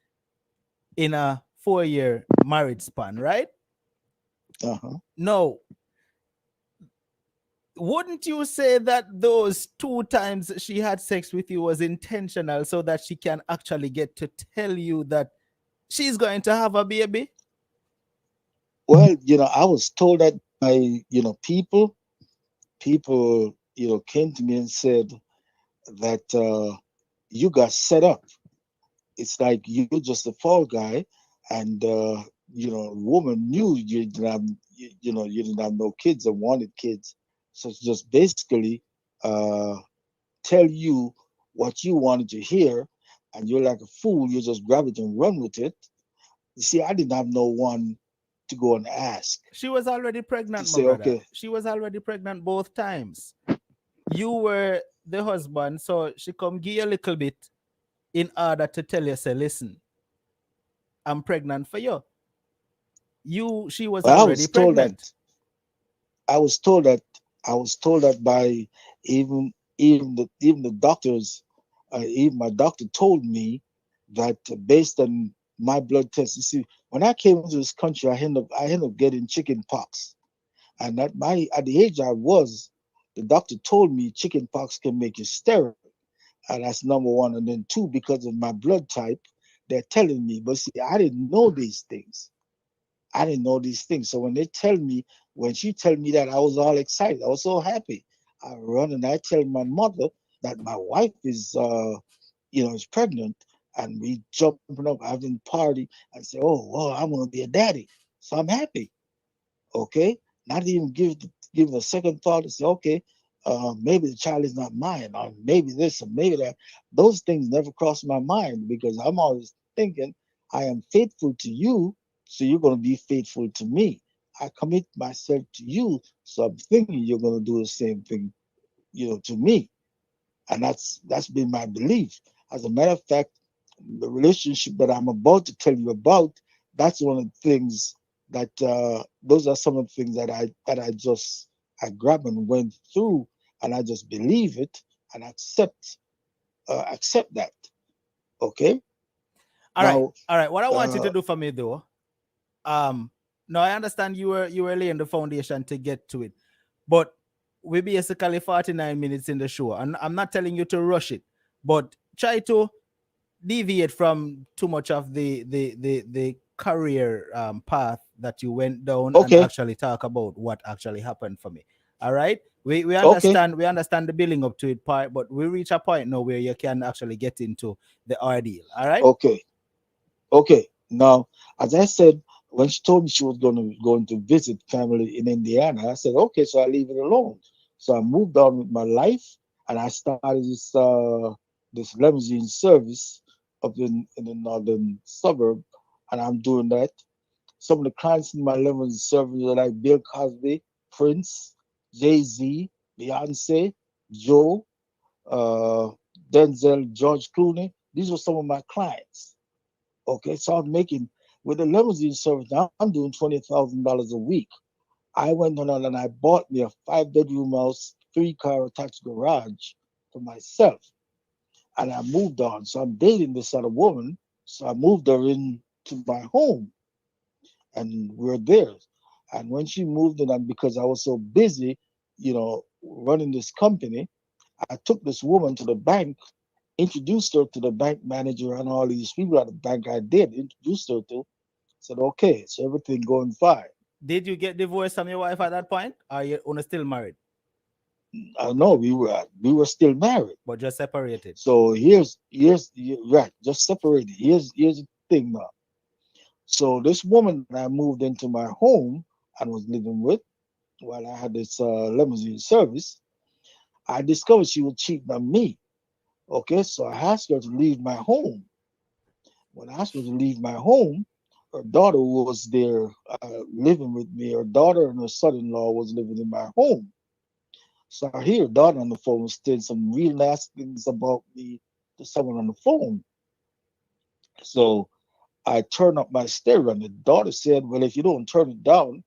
in a 4-year marriage span, right? Uh-huh. No, wouldn't you say that those two times she had sex with you was intentional so that she can actually get to tell you that she's going to have a baby? Well, I was told that by people came to me and said that you got set up. It's like you're just a fall guy, and woman knew you didn't have you didn't have no kids and wanted kids, so it's just basically uh, tell you what you wanted to hear, and you're like a fool. You just grab it and run with it. You see, I didn't have no one to go and ask She was already to pregnant, my say, brother. okay, She was already pregnant both times. You were the husband, so she come give you a little bit in order to tell you, say, listen, I'm pregnant for you. She was well, already pregnant. I was told that I was told that by even the doctors, even my doctor told me that based on my blood test. You see, when I came into this country, I ended up getting chicken pox, and at the age I was, the doctor told me chicken pox can make you sterile, and that's number one. And then two, because of my blood type, they're telling me. But see, I didn't know these things. I didn't know these things. So when she tell me that, I was all excited. I was so happy. I run and I tell my mother that my wife is pregnant, and we jumping up, having party. I say, oh, well, I'm gonna be a daddy, so I'm happy. Okay, not even give a second thought to say, okay, maybe the child is not mine, or maybe this, or maybe that. Those things never cross my mind because I'm always thinking, I am faithful to you, so you're going to be faithful to me. I commit myself to you, so I'm thinking you're going to do the same thing, to me. And that's been my belief. As a matter of fact, the relationship that I'm about to tell you about, that's one of the things that those are some of the things that I grab and went through, and I just believe it and accept that. Okay. All right. Now, All right. What I want you to uh, do for me though, now I understand you were laying the foundation to get to it, but we basically 49 minutes in the show, and I'm not telling you to rush it, but try to deviate from too much of the career path that you went down, and okay, actually talk about what actually happened for me. All right, we okay, understand the building up to it part, but we reach a point now where you can actually get into the ordeal. All right. okay. Okay. Now, as I said, when she told me she was going to visit family in Indiana, I said, okay, so I leave it alone. So I moved on with my life, and I started this limousine service up in the northern suburb, and I'm doing that. Some of the clients in my limousine service are like Bill Cosby, Prince, Jay-Z, Beyonce, Joe, uh, Denzel, George Clooney. These were some of my clients. Okay, so I'm making with the limousine service now. I'm doing $20,000 a week. I went on and I bought me a 5 bedroom house, 3 car attached garage for myself, and I moved on. So I'm dating this other woman. So I moved her into my home, and we're there. And when she moved in, and because I was so busy, running this company, I took this woman to the bank, introduced her to the bank manager and all these people at the bank. I did introduce her to. Said, okay, so everything going fine. Did you get divorced from your wife at that point? Or are you still married, I know we were still married. but just separated? So right, just separated. Here's the thing now. So this woman that I moved into my home and was living with while I had this limousine service, I discovered she was cheating on me. Okay, so I asked her to leave my home. When I asked her to leave my home, her daughter was there living with me. Her daughter and her son-in-law was living in my home. So I hear her daughter on the phone was saying some real nasty things about me to someone on the phone. So I turned up my stereo, and the daughter said, "Well, if you don't turn it down,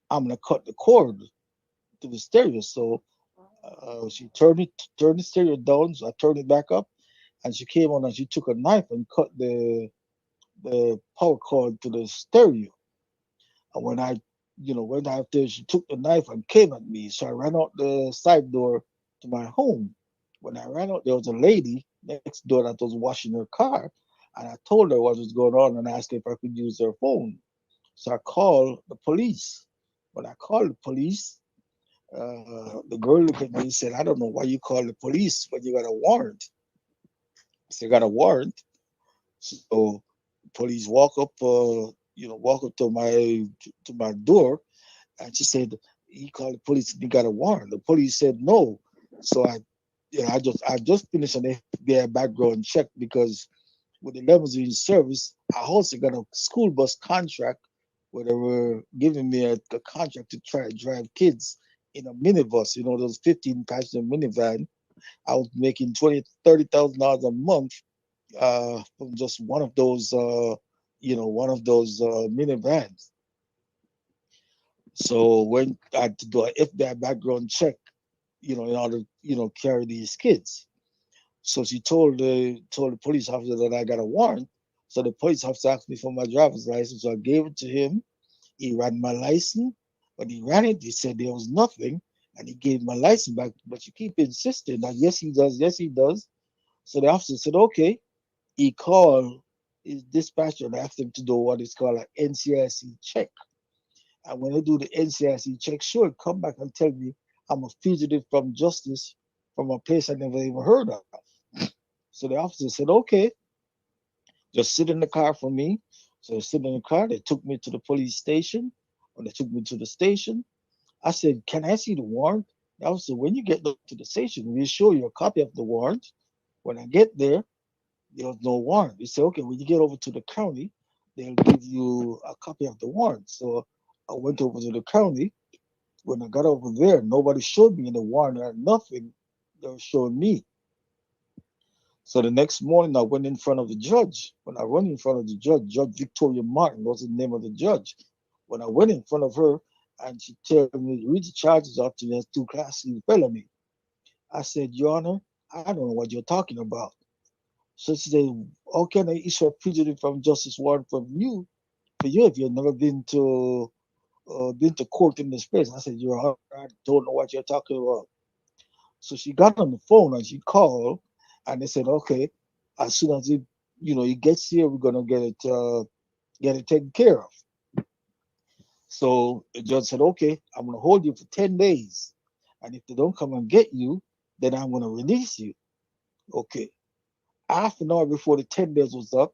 I'm gonna cut the cord to the stereo." So she turned the stereo down. So I turned it back up, and she came on and she took a knife and cut the power cord to the stereo. And when after she took the knife and came at me, so I ran out the side door to my home. When I ran out, there was a lady next door that was washing her car, and I told her what was going on and asked her if I could use her phone. So I called the police. When I called the police, the girl looked at me and said, "I don't know why you call the police when you got a warrant." I said, "I got a warrant." So police walk up to my door, and she said, he called the police and he got a warrant. The police said no. So I just finished an FBI background check because with the limousine service, I also got a school bus contract where they were giving me a contract to try to drive kids in a minibus, those 15 passenger minivan. I was making $30,000 a month from just one of those minivans. So when I had to do an FBI background check, in order, carry these kids. So she told the police officer that I got a warrant. So the police officer asked me for my driver's license. So I gave it to him. He ran my license. When he ran it, he said there was nothing, and he gave my license back. But you keep insisting that yes he does, yes he does. So the officer said okay. He called his dispatcher and asked him to do what is called an NCIC check. And when they do the NCIC check, sure, come back and tell me I'm a fugitive from justice from a place I never even heard of. So the officer said, okay, just sit in the car for me. So I sit in the car. They took me to the police station. When they took me to the station, I said, can I see the warrant? The officer said, when you get to the station, we'll show you a copy of the warrant. When I get there, there was no warrant. He said, okay, when you get over to the county, they'll give you a copy of the warrant. So I went over to the county. When I got over there, nobody showed me in the warrant or nothing. They were showing me. So the next morning, I went in front of the judge. When I went in front of the judge, Judge Victoria Martin was the name of the judge. When I went in front of her, and she told me, read the charges up to me 2 class felony. I said, Your Honor, I don't know what you're talking about. So she said, how can I issue a fugitive from justice warrant from you for you if you've never been to court in this place? I said, Your Honor, I don't know what you're talking about. So she got on the phone and she called, and they said, okay, as soon as he gets here, we're gonna get it taken care of. So the judge said, okay, I'm gonna hold you for 10 days, and if they don't come and get you, then I'm gonna release you. Okay. Half an hour before the 10 days was up,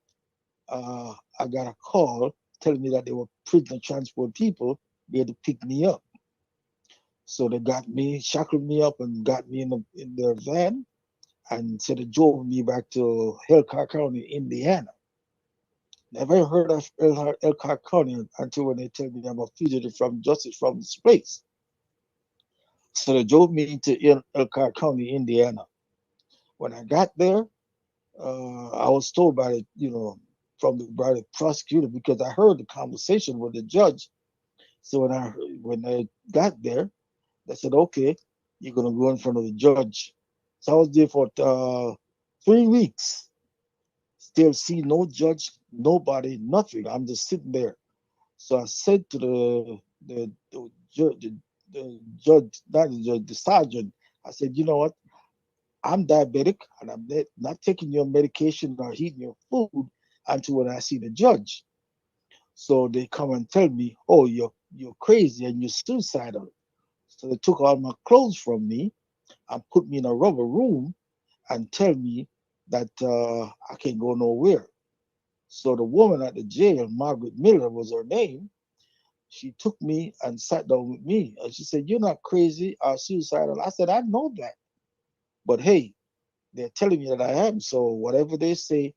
I got a call telling me that they were prisoner transport people. They had to pick me up. So they got me, shackled me up, and got me in their van, and said they drove me back to Elkhart County, Indiana. Never heard of Elkhart County until when they tell me I'm a fugitive from justice from this place. So they drove me to Elkhart County, Indiana. When I got there, I was told by the prosecutor, because I heard the conversation with the judge. So when I got there, they said, okay, you're gonna go in front of the judge. So I was there for 3 weeks. Still see no judge, nobody, nothing. I'm just sitting there. So I said to the judge, not the judge, the sergeant, I said, you know what? I'm diabetic, and I'm not taking your medication or eating your food until when I see the judge. So they come and tell me, oh, you're crazy and you're suicidal. So they took all my clothes from me and put me in a rubber room and tell me that I can't go nowhere. So the woman at the jail, Margaret Miller was her name, she took me and sat down with me, and she said, you're not crazy or suicidal. I said, I know that. But hey, they're telling me that I am. So whatever they say,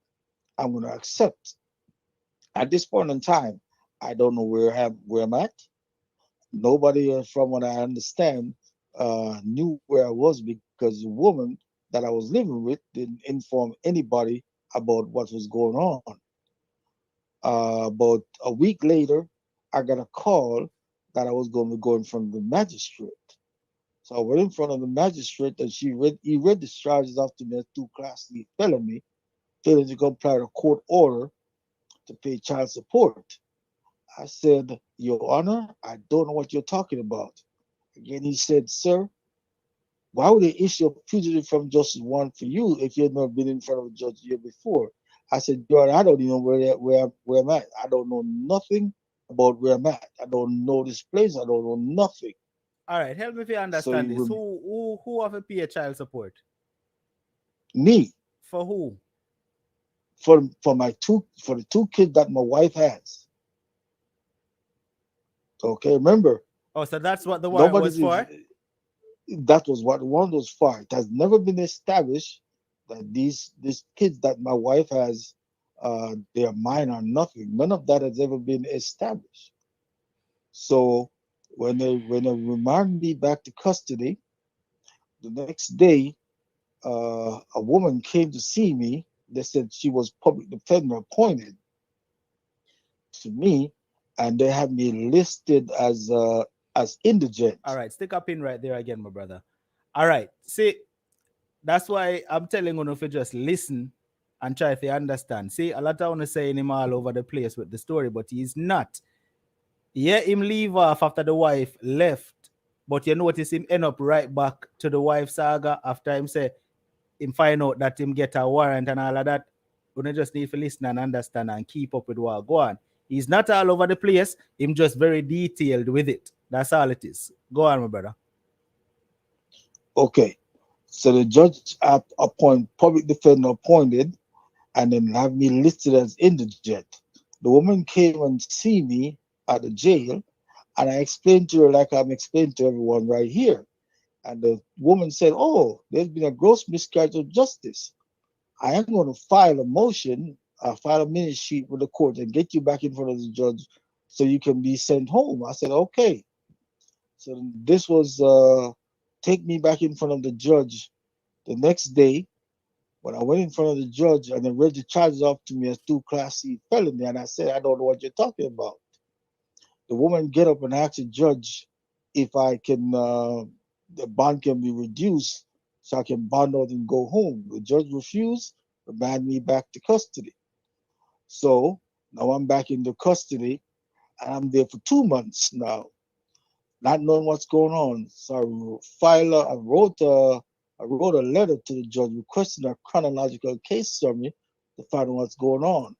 I'm going to accept. At this point in time, I don't know where I'm at. Nobody, from what I understand, knew where I was, because the woman that I was living with didn't inform anybody about what was going on. About a week later, I got a call that I was going to go in front of the magistrate. So I went in front of the magistrate, and he read the charges after me as 2 class felony, failing to comply with a court order to pay child support. I said, Your Honor, I don't know what you're talking about. Again, he said, Sir, why would they issue a fugitive from justice warrant for you if you've never been in front of a judge the year before? I said, Your Honor, I don't even know where I'm at. I don't know nothing about where I'm at. I don't know this place. I don't know nothing. All right, help me if you So understand this. Who have to pay child support? me, For who? for the 2 kids that my wife has. Okay, remember, Oh, so that's what the warrant nobody was for? that was what one was for. It has never been established that these kids that my wife has, they are mine or nothing. None of that has ever been established. So when they remand me back to custody, the next day, a woman came to see me. They said she was public defender appointed to me, and they had me listed as indigent. All right, stick a pin right there again, my brother. All right, see, that's why I'm telling you if you just listen and try to understand. See, a lot of want to saying him all over the place with the story, but he's not. Yeah, him leave off after the wife left, but you notice him end up right back to the wife saga after him say him find out that him get a warrant and all of that. You just need to listen and understand and keep up with what go on. He's not all over the place. Him just very detailed with it. That's all it is. Go on, my brother. Okay, so the judge public defender appointed, and then have me listed as indigent. The woman came and see me at the jail, and I explained to her like I'm explaining to everyone right here. And the woman said, "Oh, there's been a gross miscarriage of justice. I am going to file a motion, file a minute sheet with the court, and get you back in front of the judge so you can be sent home." I said, "Okay." So this was take me back in front of the judge the next day. When I went in front of the judge and they read the charges off to me as 2 Class C felony, and I said, I don't know what you're talking about. The woman get up and asked the judge if I can, the bond can be reduced so I can bond out and go home. The judge refused, remand me back to custody. So now I'm back into custody, and I'm there for 2 months now, not knowing what's going on. So I wrote a letter to the judge requesting a chronological case summary to find out what's going on.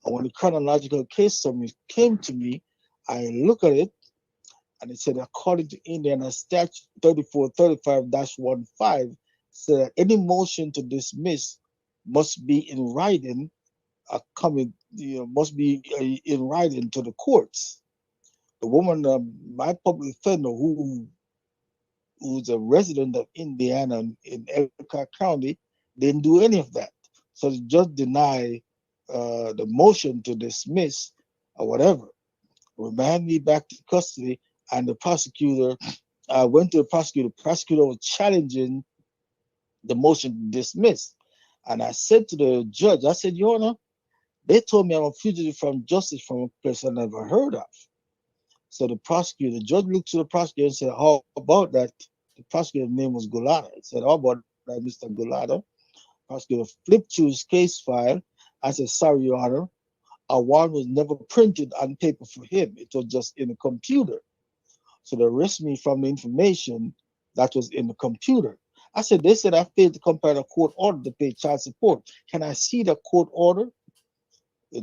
And when the chronological case summary came to me, I look at it and it said, according to Indiana Statute 3435-15, said that any motion to dismiss must be in writing, must be in writing to the courts. The woman, my public defender, who's a resident of Indiana in Ellicott County, didn't do any of that. So the judge denied the motion to dismiss or whatever, remand me back to custody, and the prosecutor went to the prosecutor. The prosecutor was challenging the motion to dismiss. And I said to the judge, I said, Your Honor, they told me I'm a fugitive from justice from a place I never heard of. So the judge looked to the prosecutor and said, how about that? The prosecutor's name was Gulata. He said, how about that, Mr. Gulata? Prosecutor flipped through his case file. I said, sorry, Your Honor, a warrant was never printed on paper for him. It was just in a computer. So they arrested me from the information that was in the computer. I said, they said I failed to compare the court order to pay child support. Can I see the court order? The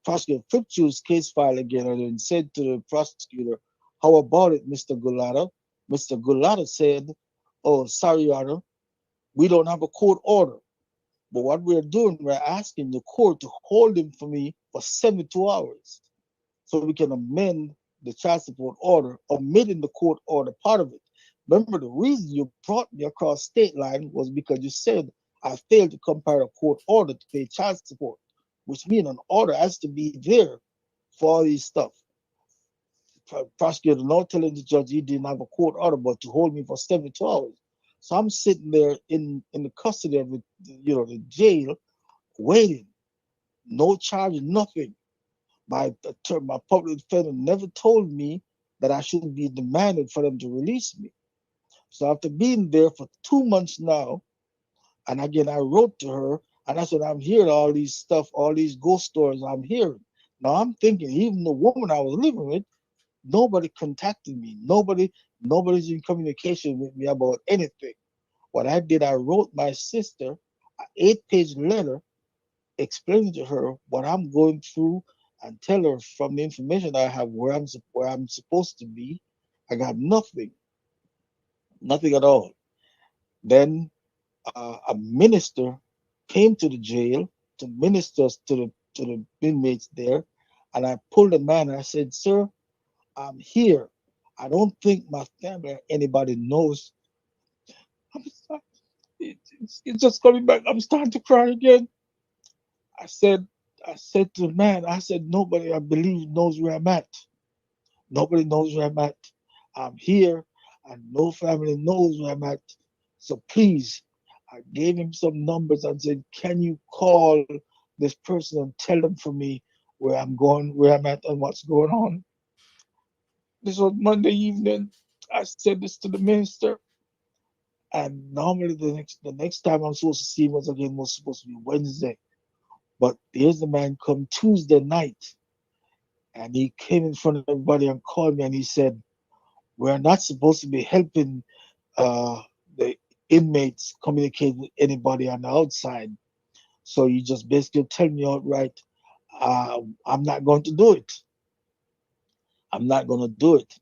prosecutor flipped through his case file again and then said to the prosecutor, how about it, Mr. Gulata? Mr. Gulata said, oh, sorry, Your Honor, we don't have a court order. But what we're doing, we're asking the court to hold him for me for 72 hours so we can amend the child support order, omitting the court order part of it. Remember, the reason you brought me across state line was because you said I failed to compare a court order to pay child support, which means an order has to be there for all these stuff. Prosecutor now telling the judge he didn't have a court order, but to hold me for 72 hours. So I'm sitting there in the custody of the jail, waiting, no charge, nothing. My public defender never told me that I shouldn't be demanded for them to release me. So after being there for 2 months now, and again I wrote to her and I said, I'm hearing all these stuff, all these ghost stories I'm hearing. Now I'm thinking, even the woman I was living with, nobody contacted me. Nobody's in communication with me about anything. What I did, I wrote my sister an 8-page letter explaining to her what I'm going through and tell her from the information I have where I'm supposed to be. I got nothing at all. Then a minister came to the jail to minister to the inmates there, and I pulled a man and I said, sir, I'm here. I don't think my family or anybody knows. It's just coming back. I'm starting to cry again. I said, to the man, I said, nobody I believe knows where I'm at. Nobody knows where I'm at. I'm here and no family knows where I'm at. So please, I gave him some numbers and said, can you call this person and tell them for me where I'm going, where I'm at and what's going on. This was Monday evening. I said this to the minister. And normally the next time I'm supposed to see him was supposed to be Wednesday. But here's the man come Tuesday night. And he came in front of everybody and called me and he said, we're not supposed to be helping the inmates communicate with anybody on the outside. So you just basically tell me outright, I'm not going to do it. I'm not going to do it.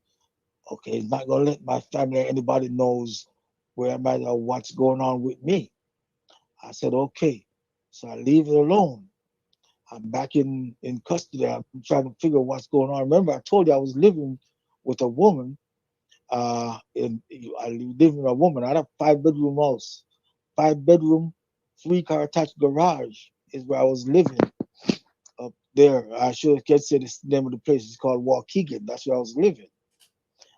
Okay, it's not going to let my family or anybody knows where I'm at or what's going on with me. I said, okay. So I leave it alone. I'm back in custody. I'm trying to figure out what's going on. Remember, I told you I was living with a woman. I live with a woman. I had a 5-bedroom house. 5-bedroom, 3-car attached garage is where I was living up there. I should have said the name of the place. It's called Waukegan. That's where I was living.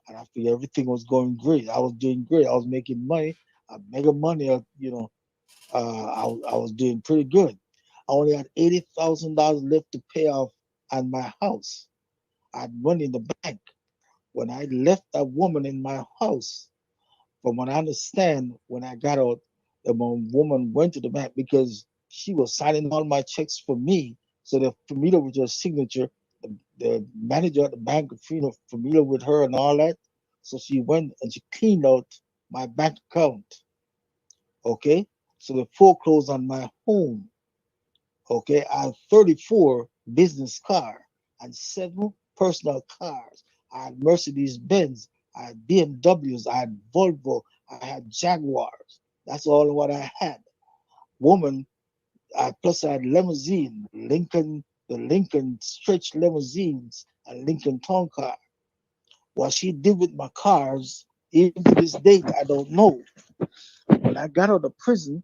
And I figured everything was going great. I was doing great. I was making money. I mega money, I was doing pretty good. I only had $80,000 left to pay off on my house. I had money in the bank. When I left that woman in my house, from what I understand, when I got out, the woman went to the bank because she was signing all my checks for me. So they're familiar with her signature. The manager at the bank, familiar with her and all that. So she went and she cleaned out my bank account. Okay. So they foreclosed on my home. Okay. I had 34 business cars and 7 personal cars. I had Mercedes Benz. I had BMWs. I had Volvo. I had Jaguars. That's all what I had. Woman, plus I had limousine, the Lincoln stretch limousines and Lincoln town car. What she did with my cars, even to this date, I don't know. When I got out of prison,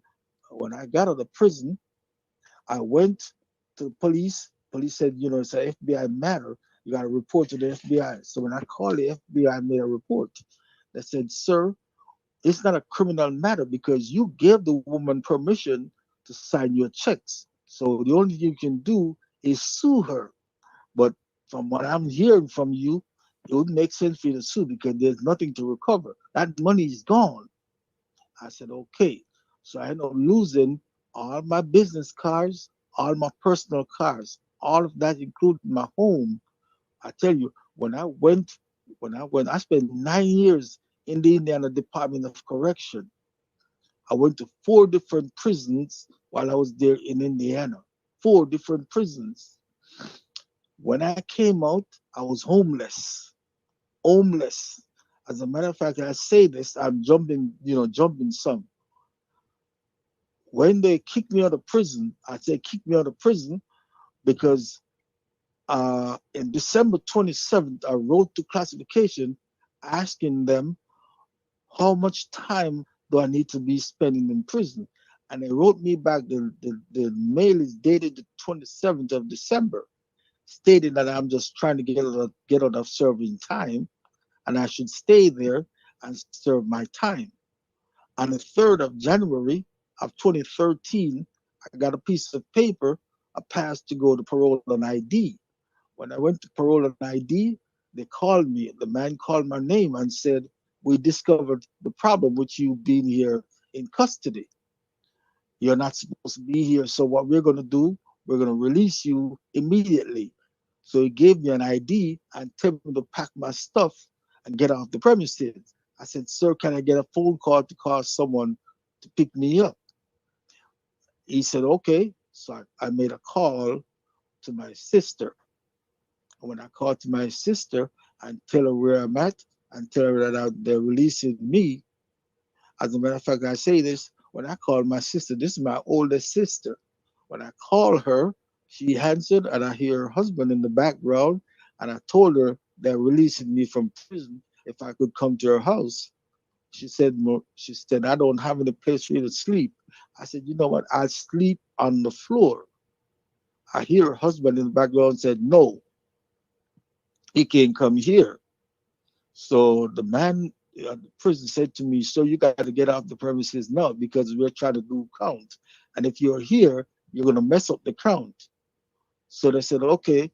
when I got out of prison, I went to the police. Police said, it's an FBI matter. You got to report to the FBI. So when I called the FBI, I made a report. They said, sir, it's not a criminal matter because you gave the woman permission to sign your checks. So the only thing you can do is sue her. But from what I'm hearing from you, it would make sense for you to sue because there's nothing to recover. That money is gone. I said, okay. So I ended up losing all my business cars, all my personal cars, all of that including my home. I tell you, I spent 9 years in the Indiana Department of Correction. I went to 4 different prisons while I was there in Indiana. 4 different prisons. When I came out, I was homeless. Homeless. As a matter of fact, I say this, I'm jumping some. When they kicked me out of prison, I say kick me out of prison because in December 27th, I wrote to classification asking them how much time do I need to be spending in prison. And they wrote me back, the mail is dated the 27th of December, stating that I'm just trying to get out of serving time and I should stay there and serve my time. On the 3rd of January of 2013, I got a piece of paper, a pass to go to parole and ID. When I went to parole and ID, they called me. The man called my name and said, we discovered the problem with you being here in custody. You're not supposed to be here. So what we're going to do, we're going to release you immediately. So he gave me an ID and told me to pack my stuff and get off the premises. I said, sir, can I get a phone call to call someone to pick me up? He said, okay. So I made a call to my sister. When I called to my sister and tell her where I'm at and tell her that they're releasing me, as a matter of fact, I say this, when I called my sister, this is my oldest sister. When I called her, she answered and I hear her husband in the background. And I told her they're releasing me from prison if I could come to her house. She said, no, she said, I don't have any place for you to sleep. I said, you know what? I'll sleep on the floor. I hear her husband in the background said, no, he can't come here. So the man at the prison said to me, so you got to get off the premises now because we're trying to do count. And if you're here, you're going to mess up the count. So they said, okay.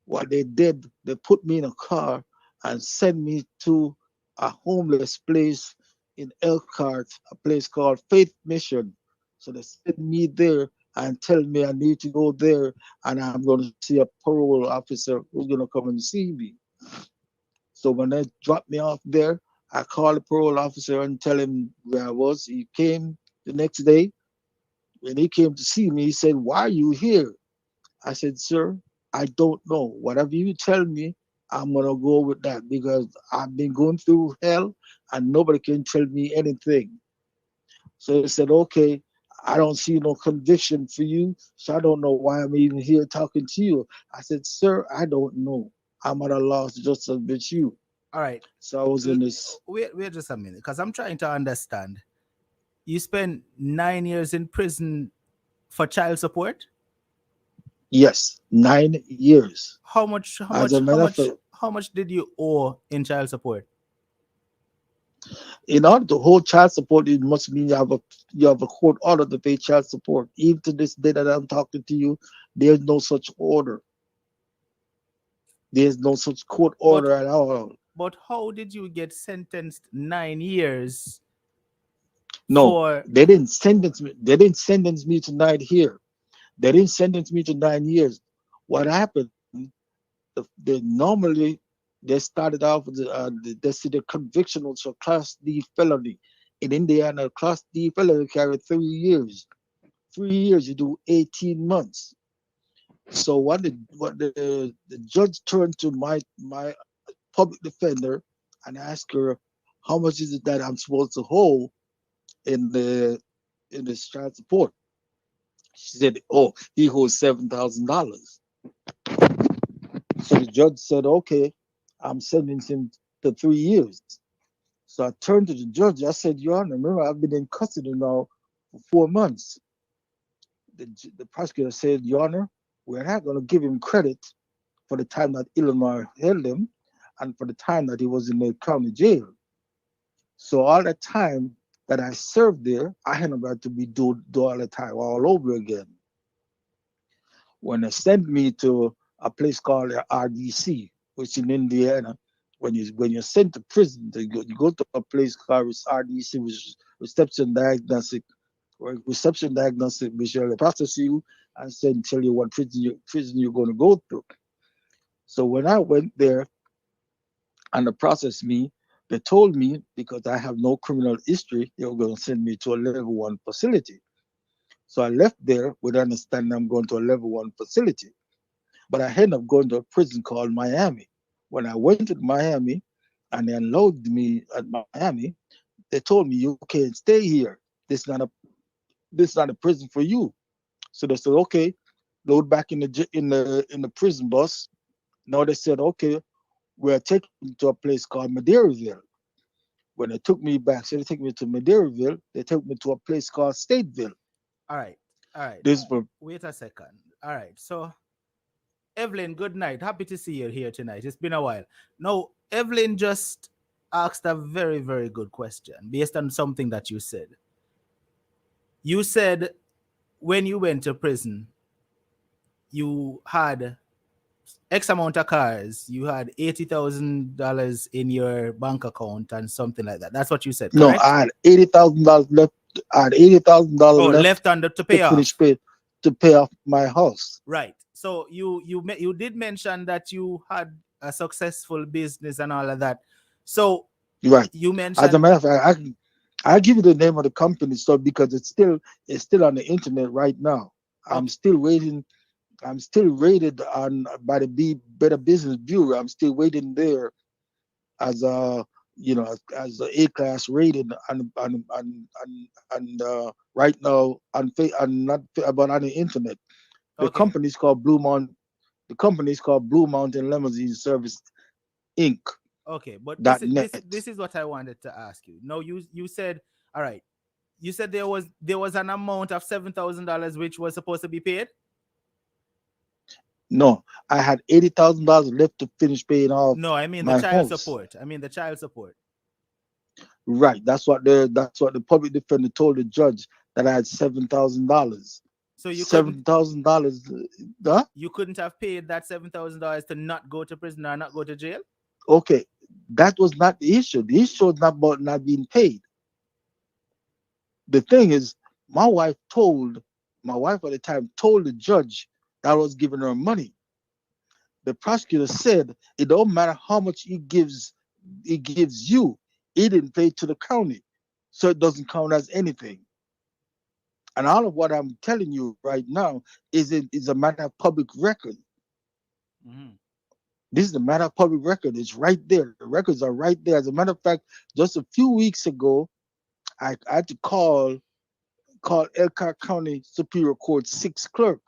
What they did, they put me in a car and sent me to a homeless place in Elkhart, a place called Faith Mission. So they sent me there and tell me I need to go there and I'm going to see a parole officer who's going to come and see me. So when they dropped me off there, I called the parole officer and tell him where I was. He came the next day. When he came to see me, he said, why are you here? I said, sir, I don't know. Whatever you tell me, I'm going to go with that because I've been going through hell and nobody can tell me anything. So he said, okay, I don't see no conviction for you. So I don't know why I'm even here talking to you. I said, sir, I don't know. I'm at a loss just as much you. All right. So I was in this. Wait just a minute, because I'm trying to understand. You spent 9 years in prison for child support. Yes, 9 years. How much? How As a much? How matter of much? fact, How much did you owe in child support? In order to hold child support, it must mean you have a court order to pay child support. Even to this day that I'm talking to you, there's no such order. There's no such court But order at all. how did you get sentenced 9 years No, for? they didn't sentence me. They didn't sentence me to 9 years. They didn't sentence me to 9 years. What happened? They normally they started off with they see the conviction was a Class D felony. In Indiana, Class D felony carry 3 years. 3 years, you do 18 months. So what the judge turned to my public defender and asked her, how much is it that I'm supposed to hold in the child support? She said, oh, he holds $7,000. So the judge said, okay, I'm sentencing him to 3 years. So I turned to the judge. I said, Your Honor, remember, I've been in custody now for 4 months. The prosecutor said, Your Honor, we're not going to give him credit for the time that Illinois held him and for the time that he was in the county jail. So all that time that I served there, I had about to be do all the time all over again. When they sent me to a place called RDC, which in Indiana, when you're sent to prison, you go to a place called RDC, which is reception diagnostic, which will process you and tell you what prison you're going to go through. So when I went there and they processed me, they told me because I have no criminal history, they were going to send me to a level 1 facility. So I left there with understanding I'm going to a level 1 facility. But I ended up going to a prison called Miami. When I went to Miami and they unloaded me at Miami, they told me you can't stay here. This is not a prison for you. So they said, okay, load back in the prison bus. Now they said, okay, we're taking you to a place called Madeiraville. When they took me back, so they took me to Madeiraville, they took me to a place called Stateville. All right, all right. This for Wait a second. All right. So, Evelyn, good night. Happy to see you here tonight. It's been a while. Now, Evelyn just asked a very, very good question based on something that you said. You said when you went to prison, you had X amount of cars, you had $80,000 in your bank account and something like that. That's what you said, no, correct? I had $80,000 left. I had $80,000 Oh, left left under to to pay finish off. pay off my house. Right. So you did mention that you had a successful business and all of that. So Right. you As a mentioned, matter of fact, I give you the name of the company so because it's still on the internet right now. I'm okay, still waiting. I'm still rated on by the Better Business Bureau. I'm still waiting there as a as a A class rated right now on not but on the internet. The okay, company's called The company's called Blue Mountain Limousine Service Inc. okay. But this dot is this net. this is what I wanted to ask you. No, you said, all right. You said there was an amount of $7,000 which was supposed to be paid. No, I had $80,000 left to finish paying off No, I mean the my child house. support. I mean the child support. Right. That's what the public defender told the judge that I had $7,000. So you couldn't $7,000. Huh? you couldn't have paid that $7,000 to not go to prison or not go to jail. Okay. That was not the issue. The issue was not about not being paid. The thing is, my wife told my wife at the time told the judge that I was giving her money. The prosecutor said it don't matter how much he gives you, he didn't pay to the county. So it doesn't count as anything. And all of what I'm telling you right now is a matter of public record. Mhm. This is a matter of public record. It's right there. The records are right there. As a matter of fact, just a few weeks ago, I had to call Elkhart County Superior Court 6th clerk.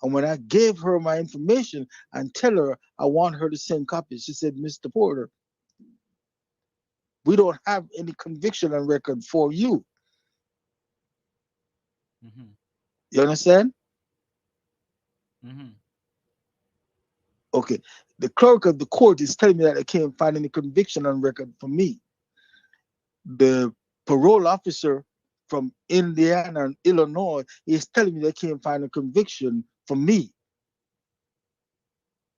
And when I gave her my information and tell her I want her to send copies, she said, Mr. Porter, we don't have any conviction on record for you. Mhm. You understand? Mhm. Okay. The clerk of the court is telling me that I can't find any conviction on record for me. the parole officer from Indiana and Illinois is telling me they can't find a conviction for me.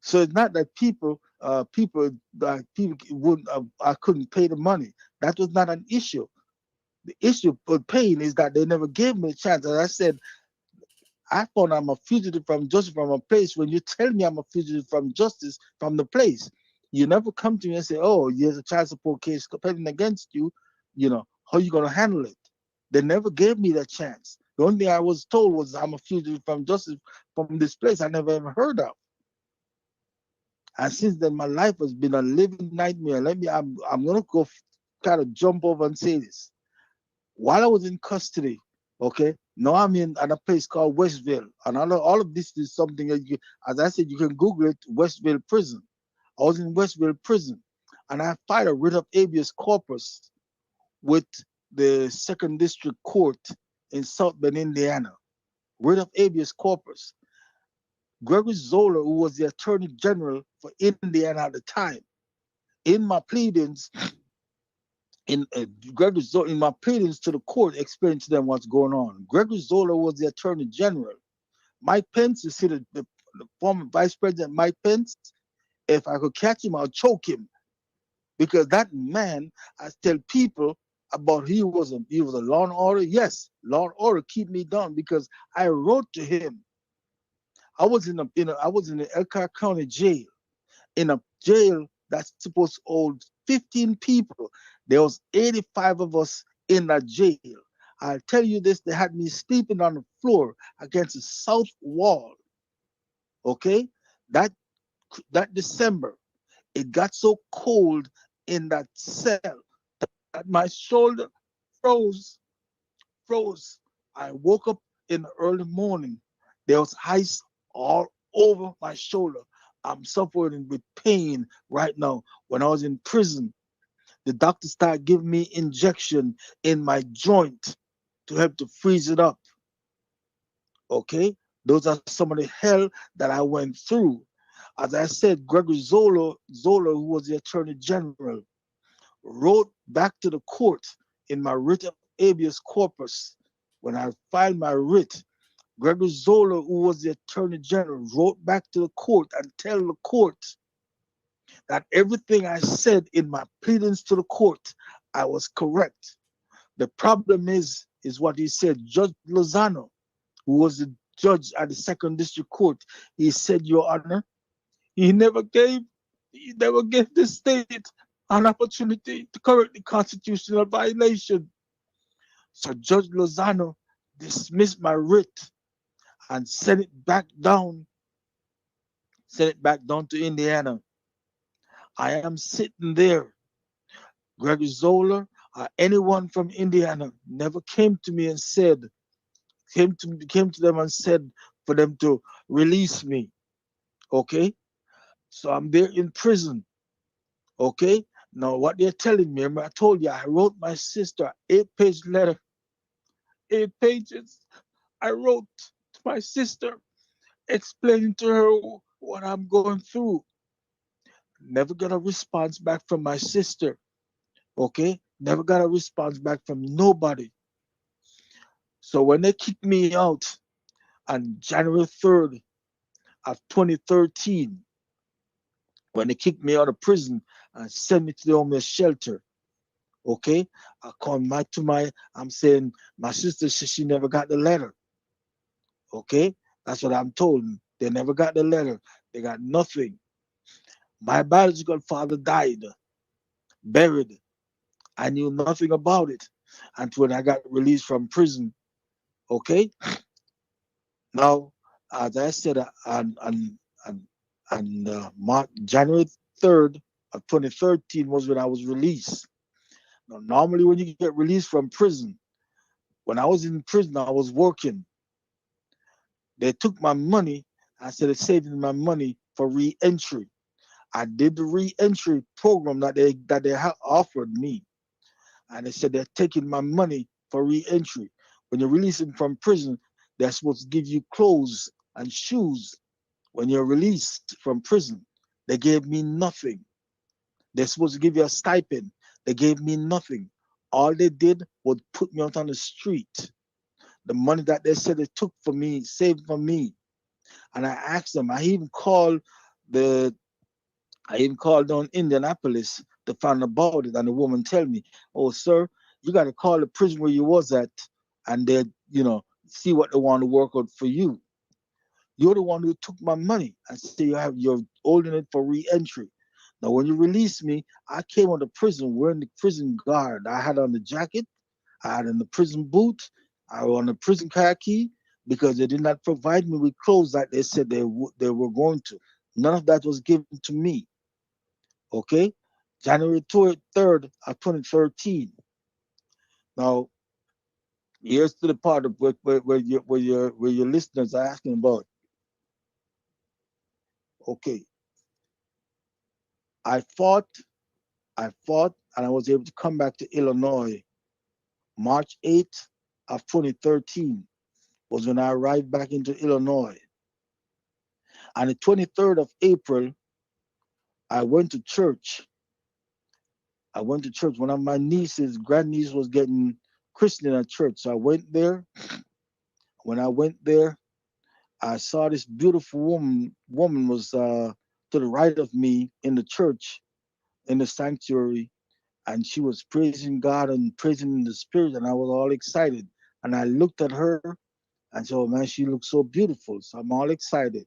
So it's not that people wouldn't I couldn't pay the money. That was not an issue. The issue of paying is that they never gave me a chance. As I said, I thought I'm a fugitive from justice from a place. When you tell me I'm a fugitive from justice from the place, you never come to me and say, "Oh, there's a child support case pending against you. You know, how you gonna handle it?" They never gave me that chance. The only thing I was told was I'm a fugitive from justice from this place I never ever heard of. And since then, my life has been a living nightmare. I'm gonna go kind of jump over and say this. While I was in custody, okay, now I'm in at a place called Westville, and all of this is something that as I said, you can Google it, Westville Prison. I was in Westville Prison, and I filed a writ of habeas corpus with the Second District Court in South Bend, Indiana. Writ of habeas corpus. Gregory Zoller, who was the Attorney General for Indiana at the time, in my pleadings, in in my pleadings to the court, explaining to them what's going on. Gregory Zoller was the Attorney General. Mike Pence, you see the former Vice President Mike Pence, if I could catch him, I'll choke him. Because that man, I tell people about he was a law and order. Yes, law and order keep me down because I wrote to him. I was in the Elkhart County jail, in a jail that's supposed to hold 15 people. There was 85 of us in that jail. I'll tell you this, they had me sleeping on the floor against the south wall. Okay? That December, it got so cold in that cell that my shoulder froze. I woke up in the early morning. There was ice all over my shoulder. I'm suffering with pain right now. When I was in prison, the doctor started giving me injection in my joint to help to freeze it up. Okay? Those are some of the hell that I went through. As I said, Gregory Zoller, who was the Attorney General, wrote back to the court in my writ of habeas corpus. When I filed my writ, Gregory Zoller, who was the Attorney General, wrote back to the court and tell the court that everything I said in my pleadings to the court, I was correct. The problem is what he said. Judge Lozano, who was the judge at the Second District Court, he said, Your Honor, he never gave the state an opportunity to correct the constitutional violation. So Judge Lozano dismissed my writ and sent it back down to Indiana. I am sitting there. Gregory Zoller or anyone from Indiana never came to me and said, came to them and said for them to release me. Okay? So I'm there in prison. Okay? Now what they're telling me, remember I told you I wrote my sister an 8-page letter. 8 pages. I wrote to my sister explaining to her what I'm going through. Never got a response back from my sister. Okay? Never got a response back from nobody. So when they kicked me out on January 3rd of 2013, when they kicked me out of prison and sent me to the homeless shelter, okay, I come back to I'm saying my sister said she never got the letter. Okay, that's what I'm told. They never got the letter. They got nothing. My biological father died, buried. I knew nothing about it until when I got released from prison. Okay, now as I said, January 3rd of 2013 was when I was released. Now, normally when you get released from prison, when I was in prison, I was working. They took my money. I said, saving my money for re-entry. I did the re-entry program that they offered me. And they said they're taking my money for re-entry. When you're releasing from prison, they're supposed to give you clothes and shoes when you're released from prison. They gave me nothing. They're supposed to give you a stipend. They gave me nothing. All they did was put me out on the street. The money that they said they took from me, saved from me. And I asked them, the I even called down Indianapolis to find about it. And the woman tell me, oh, sir, you got to call the prison where you was at and they, see what they want to work out for you. You're the one who took my money. I say you're holding it for re-entry. Now, when you released me, I came out of prison wearing the prison guard. I had on the jacket, I had on the prison boot, I was on the prison khaki because they did not provide me with clothes like they said they were going to. None of that was given to me. Okay, January 3rd of 2013. Now, here's to the part of where your listeners are asking about. Okay, I fought, and I was able to come back to Illinois. March 8th of 2013 was when I arrived back into Illinois. On the 23rd of April, I went to church. One of my grandniece was getting christened at church. So I went there. When I went there, I saw this beautiful woman. Woman was to the right of me in the church, in the sanctuary, and she was praising God and praising in the spirit, and I was all excited. And I looked at her and said, oh man, she looks so beautiful. So I'm all excited.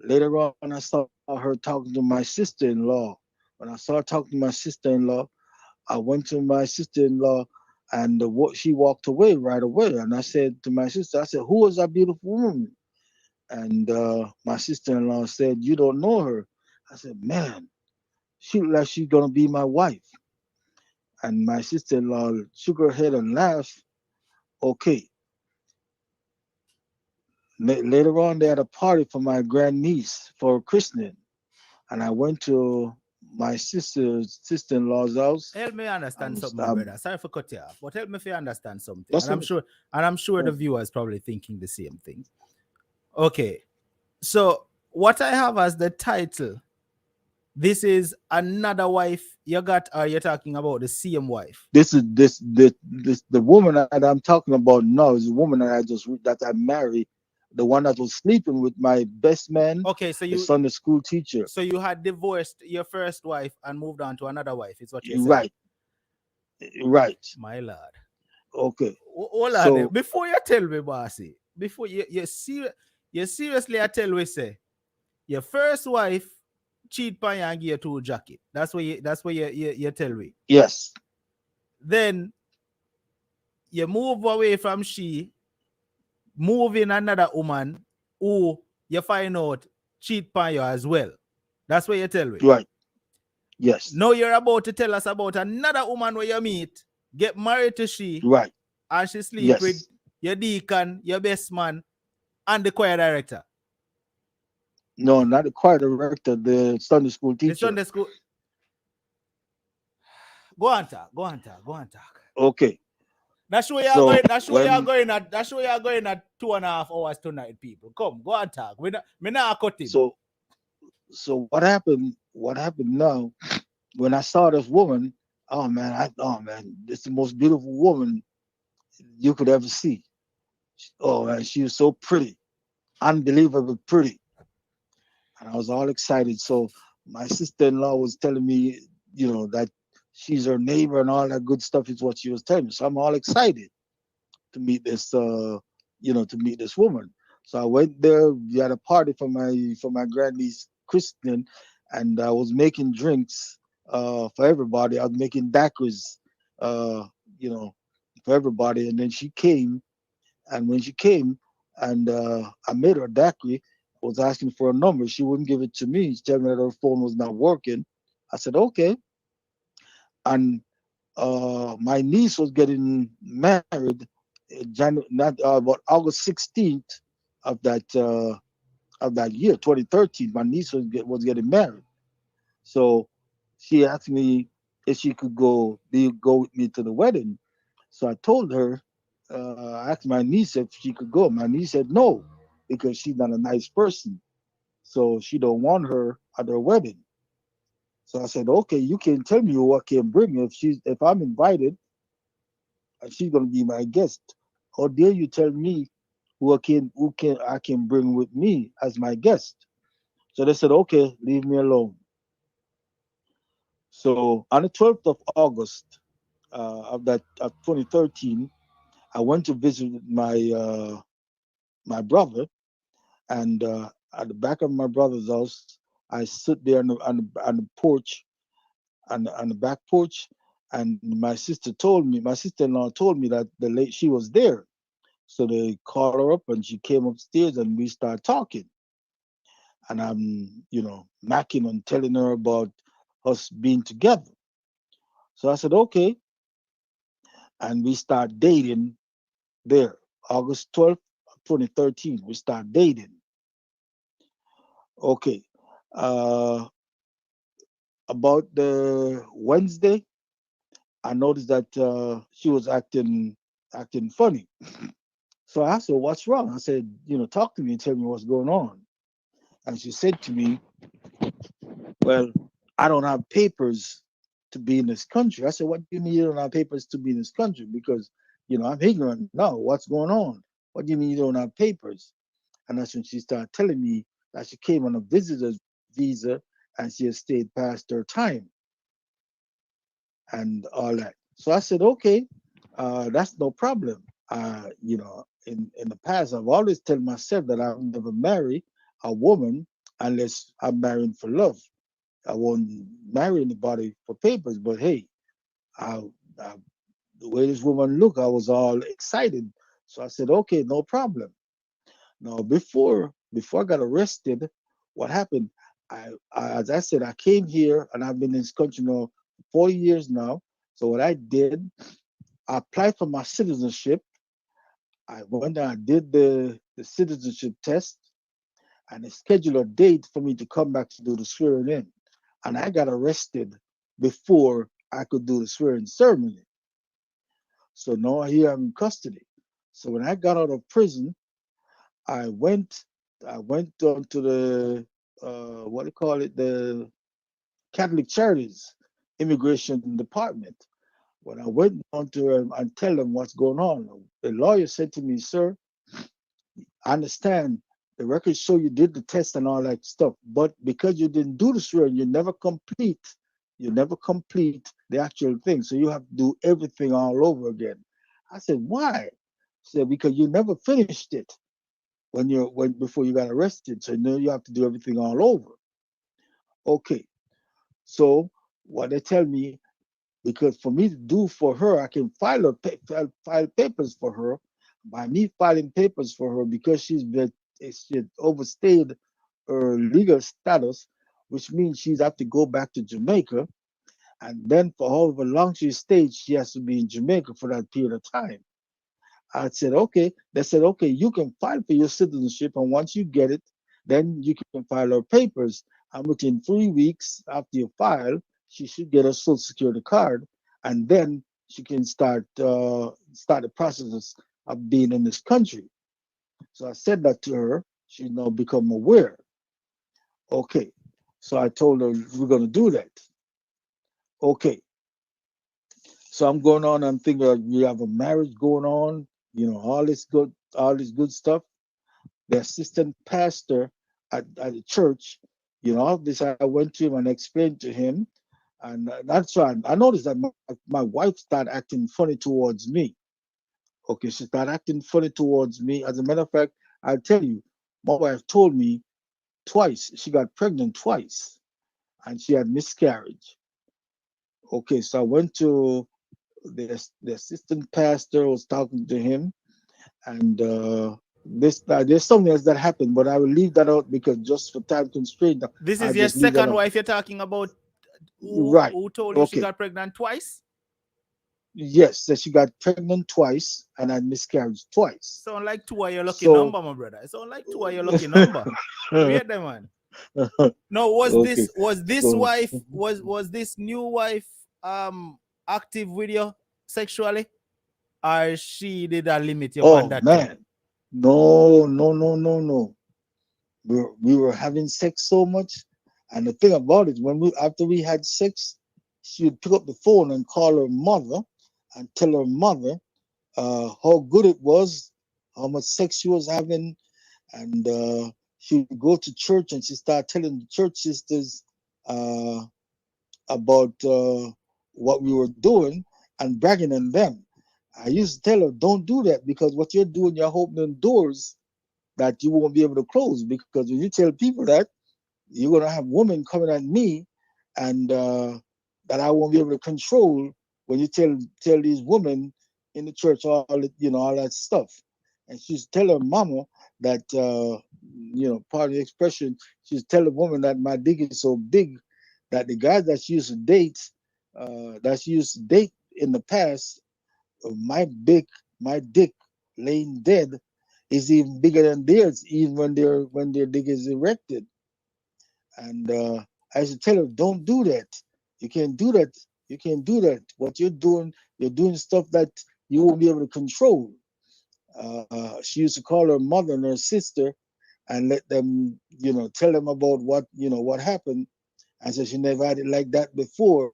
Later on, I saw her talking to my sister-in-law. When I saw her talking to my sister-in-law, I went to my sister-in-law and she walked away right away. And I said to my sister, I said, who is that beautiful woman? And my sister-in-law said, you don't know her. I said, man, she look like she's going to be my wife. And my sister-in-law shook her head and laughed. Okay. Later on, they had a party for my grandniece for christening. And I went to my sister-in-law's house. Help me understand And something, my brother. Sorry for cutting you off, but help me if you understand something. that's And I'm sure the viewer is probably thinking the same thing. Okay. So what I have as the title, this is another wife you got, or you're talking about the same wife? This is the woman that I'm talking about now is the woman that I married, the one that was sleeping with my best man, Okay, so the Sunday school teacher. So you had divorced your first wife and moved on to another wife, is what you're saying? Right. My lord. Okay. Hold on there. Before you tell me, bossy, before you seriously I tell we say your first wife cheat on you and give you 2 jacket. That's what you tell me. Yes. Then you move away from she, move in another woman who you find out cheat on you as well. That's what you tell me. Right. Yes. Now you're about to tell us about another woman where you meet, get married to she, right, and she sleep with your deacon, your best man, and the choir director. No, not the choir director, the Sunday school teacher. The Sunday school. Go on talk. Okay. That's where you're going. That's where you're going at 2.5 hours tonight, people. Come, go on talk. Me not cut him. So what happened now? When I saw this woman, this is the most beautiful woman you could ever see. Oh man, she was so pretty, unbelievably pretty, and I was all excited. So my sister-in-law was telling me, that she's her neighbor and all that good stuff is what she was telling me. So I'm all excited to meet this, woman. So I went there. We had a party for my grandniece christening, and I was making drinks for everybody. I was making daiquiris, for everybody. And then she came, and when she came, and I made her a daiquiri. I was asking for a number. She wouldn't give it to me. She told me that her phone was not working. I said, okay. And my niece was getting married about August 16th of that year, 2013. My niece was getting married. So she asked me if she could go with me to the wedding. So I told her, I asked my niece if she could go. My niece said no, because she's not a nice person. So she don't want her at her wedding. So I said, okay, you can tell me what can bring if I'm invited. and she's gonna be my guest. How dare you tell me who can I can bring with me as my guest? So they said, okay, leave me alone. So on the 12th of August of 2013, I went to visit my brother, and at the back of my brother's house, I stood there on the porch, on the back porch, and my sister-in-law told me that she was there. So they called her up, and she came upstairs, and we started talking. And I'm, macking and telling her about us being together. So I said, okay, and we start dating there, August 12th, 2013. We start dating. Okay. Uh, about the Wednesday, I noticed that she was acting funny. So I said, "What's wrong?" I said, "Talk to me and tell me what's going on." And she said to me, "Well, I don't have papers to be in this country." I said, "What do you mean you don't have papers to be in this country? Because I'm ignorant now. What's going on? What do you mean you don't have papers?" And that's when she started telling me that she came on a visitor's visa and she has stayed past her time and all that. So I said, okay, that's no problem. In the past, I've always told myself that I'll never marry a woman unless I'm marrying for love. I won't marry anybody for papers. But hey, I, I, the way this woman looked, I was all excited. So I said, okay, no problem. Now, before I got arrested, what happened? As I said, I came here and I've been in this country now 40 years now. So what I did, I applied for my citizenship. I went and I did the citizenship test, and they scheduled a date for me to come back to do the swearing in. And I got arrested before I could do the swearing ceremony. So now here I'm in custody. So when I got out of prison, I went I went on to the what do you call it, the Catholic Charities Immigration Department. When I went on to them and tell them what's going on, the lawyer said to me, "Sir, I understand the records show you did the test and all that stuff, but because you didn't do the swearing, you never complete the actual thing. So you have to do everything all over again." I said, "Why?" She said, "Because you never finished it when before you got arrested. So now you have to do everything all over." Okay. So what they tell me, because for me to do for her, I can file papers for her. By me filing papers for her, because she overstayed her legal status, which means she's have to go back to Jamaica, and then for however long she stayed, she has to be in Jamaica for that period of time. I said, okay. They said, okay, you can file for your citizenship, and once you get it, then you can file her papers. And within 3 weeks after you file, she should get a social security card, and then she can start the process of being in this country. So I said that to her. She now become aware. Okay. So I told her we're gonna do that. Okay. So I'm going on. I'm thinking we have a marriage going on. All this good stuff. The assistant pastor at the church, all this I went to him and explained to him, and that's why I noticed that my wife started acting funny towards me. Okay, she started acting funny towards me. As a matter of fact, I'll tell you, my wife told me twice she got pregnant twice, and she had miscarriage. Okay, so I went to the assistant pastor, was talking to him, and there's something else that happened, but I will leave that out because just for time constraint, This I'll is your just leave that second out. wife you're talking about, who Right. who told you she Okay. got pregnant twice? Yes, so she got pregnant twice and had miscarriage twice. Sound like two of your lucky So, number, my brother. It sound like two of your lucky number. Wait there, man. No, was okay. this was this So, wife was this new wife active with you sexually, or she did a limit you upon oh that thing? man, no, no, no, no, no. We were having sex so much, and the thing about it, after we had sex, she would pick up the phone and call her mother and tell her mother how good it was, how much sex she was having, and she would go to church and she started telling the church sisters uh, about what we were doing and bragging on them. I used to tell her, don't do that, because what you're doing, you're opening doors that you won't be able to close. Because when you tell people that, you're going to have women coming at me, and that I won't be able to control when you tell these women in the church all that stuff. And she's tell her mama that part of the expression, she's tell the woman that my dick is so big that the guys that she used to date in the past, my dick laying dead is even bigger than theirs, even when their dick is erected. And I used to tell her, don't do that. You can't do that. You can't do that. What you're doing stuff that you won't be able to control. She used to call her mother and her sister and let them, tell them about what happened. And so she never had it like that before.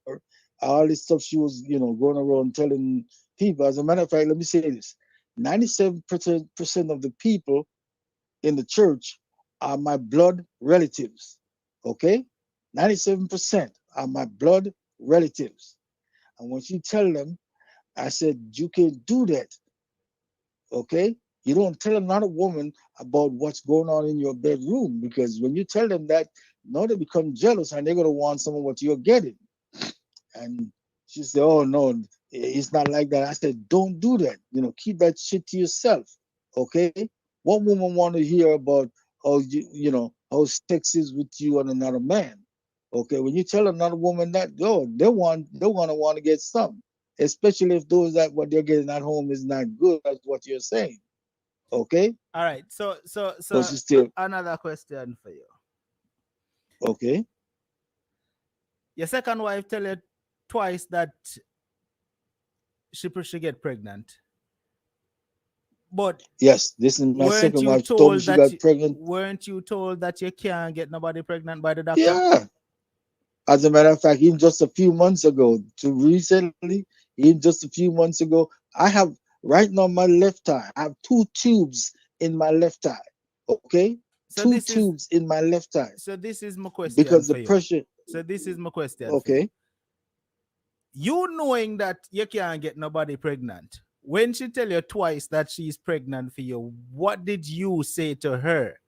All this stuff she was, going around telling people. As a matter of fact, let me say this: 97% of the people in the church are my blood relatives. Okay, 97% are my blood relatives. And when she tell them, I said, you can't do that. Okay, you don't tell another woman about what's going on in your bedroom, because when you tell them that, now they become jealous and they're gonna want some of what you're getting. And she said, oh no, it's not like that. I said, don't do that. Keep that shit to yourself. Okay? What woman want to hear about how how sex is with you and another man? Okay, when you tell another woman that, they're gonna want to get some, especially if those that what they're getting at home is not good, as what you're saying. Okay? All right. So But she still another question for you. okay. Your second wife tell you twice that she get pregnant, but Yes, this is my weren't second you wife. She told me told she that got pregnant. you can't get nobody pregnant by the doctor? Yeah. As a matter of fact, even just a few months ago, to recently, even just a few months ago, I have right now my left eye. I have two tubes in my left eye. Okay, So two this is tubes in my left eye so this is my question because the for you. pressure. So this is my question for you. Okay, You knowing that you can't get nobody pregnant, when she tell you twice that she's pregnant for you, what did you say to her?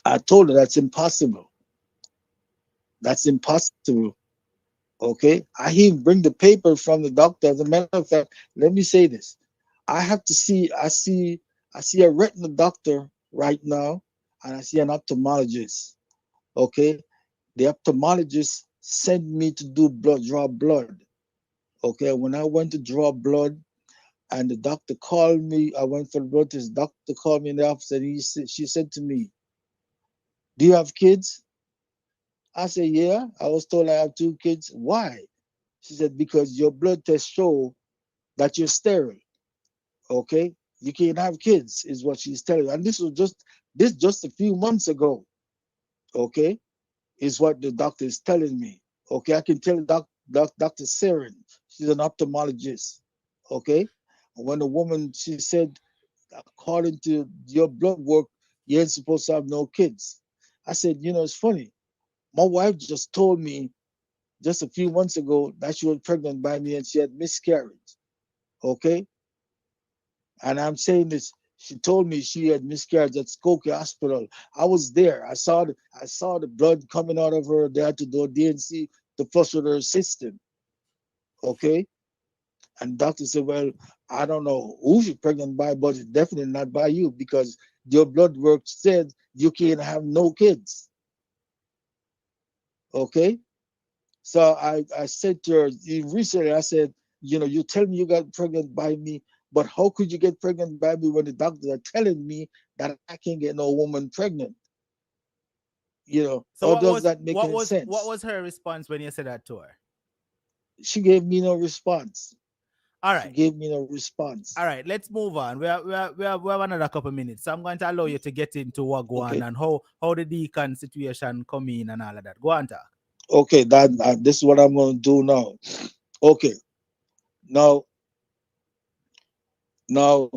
I told her that's impossible. That's impossible. Okay, I even bring the paper from the doctor. As a matter of fact, let me say this: I have to see. I see a retina doctor right now, and I see an ophthalmologist. Okay, the ophthalmologist sent me to draw blood. Okay, when I went to draw blood, and the doctor called me, I went for the blood test. The doctor called me in the office, and she said to me, "Do you have kids?" I said, "Yeah." I was told I have two kids. Why? She said, "Because your blood test show that you're sterile. Okay, you can't have kids," is what she's telling me. And this just a few months ago. Okay, is what the doctor is telling me. Okay, I can tell Dr. Saren, she's an ophthalmologist. Okay, when the woman, she said, according to your blood work, you ain't supposed to have no kids. I said, it's funny. My wife just told me just a few months ago that she was pregnant by me and she had miscarriage. Okay, and I'm saying this. She told me she had miscarriage at Skokie Hospital. I was there. I saw the blood coming out of her. They had to do a DNC to flush with her system. Okay. And doctor said, well, I don't know who she's pregnant by, but it's definitely not by you, because your blood work said you can't have no kids. Okay. So I said to her recently, I said, you tell me you got pregnant by me, but how could you get pregnant by me when the doctors are telling me that I can't get no woman pregnant? So How does that make any what sense? was her response when you said that to her? She gave me no response. All She right. gave me no response. All right, let's move on. We have another couple minutes. So I'm going to allow you to get into what go on Okay. and how the Deacon situation come in and all of that. Go on, talk. Okay, this is what I'm going to do now. Okay. Now, Now,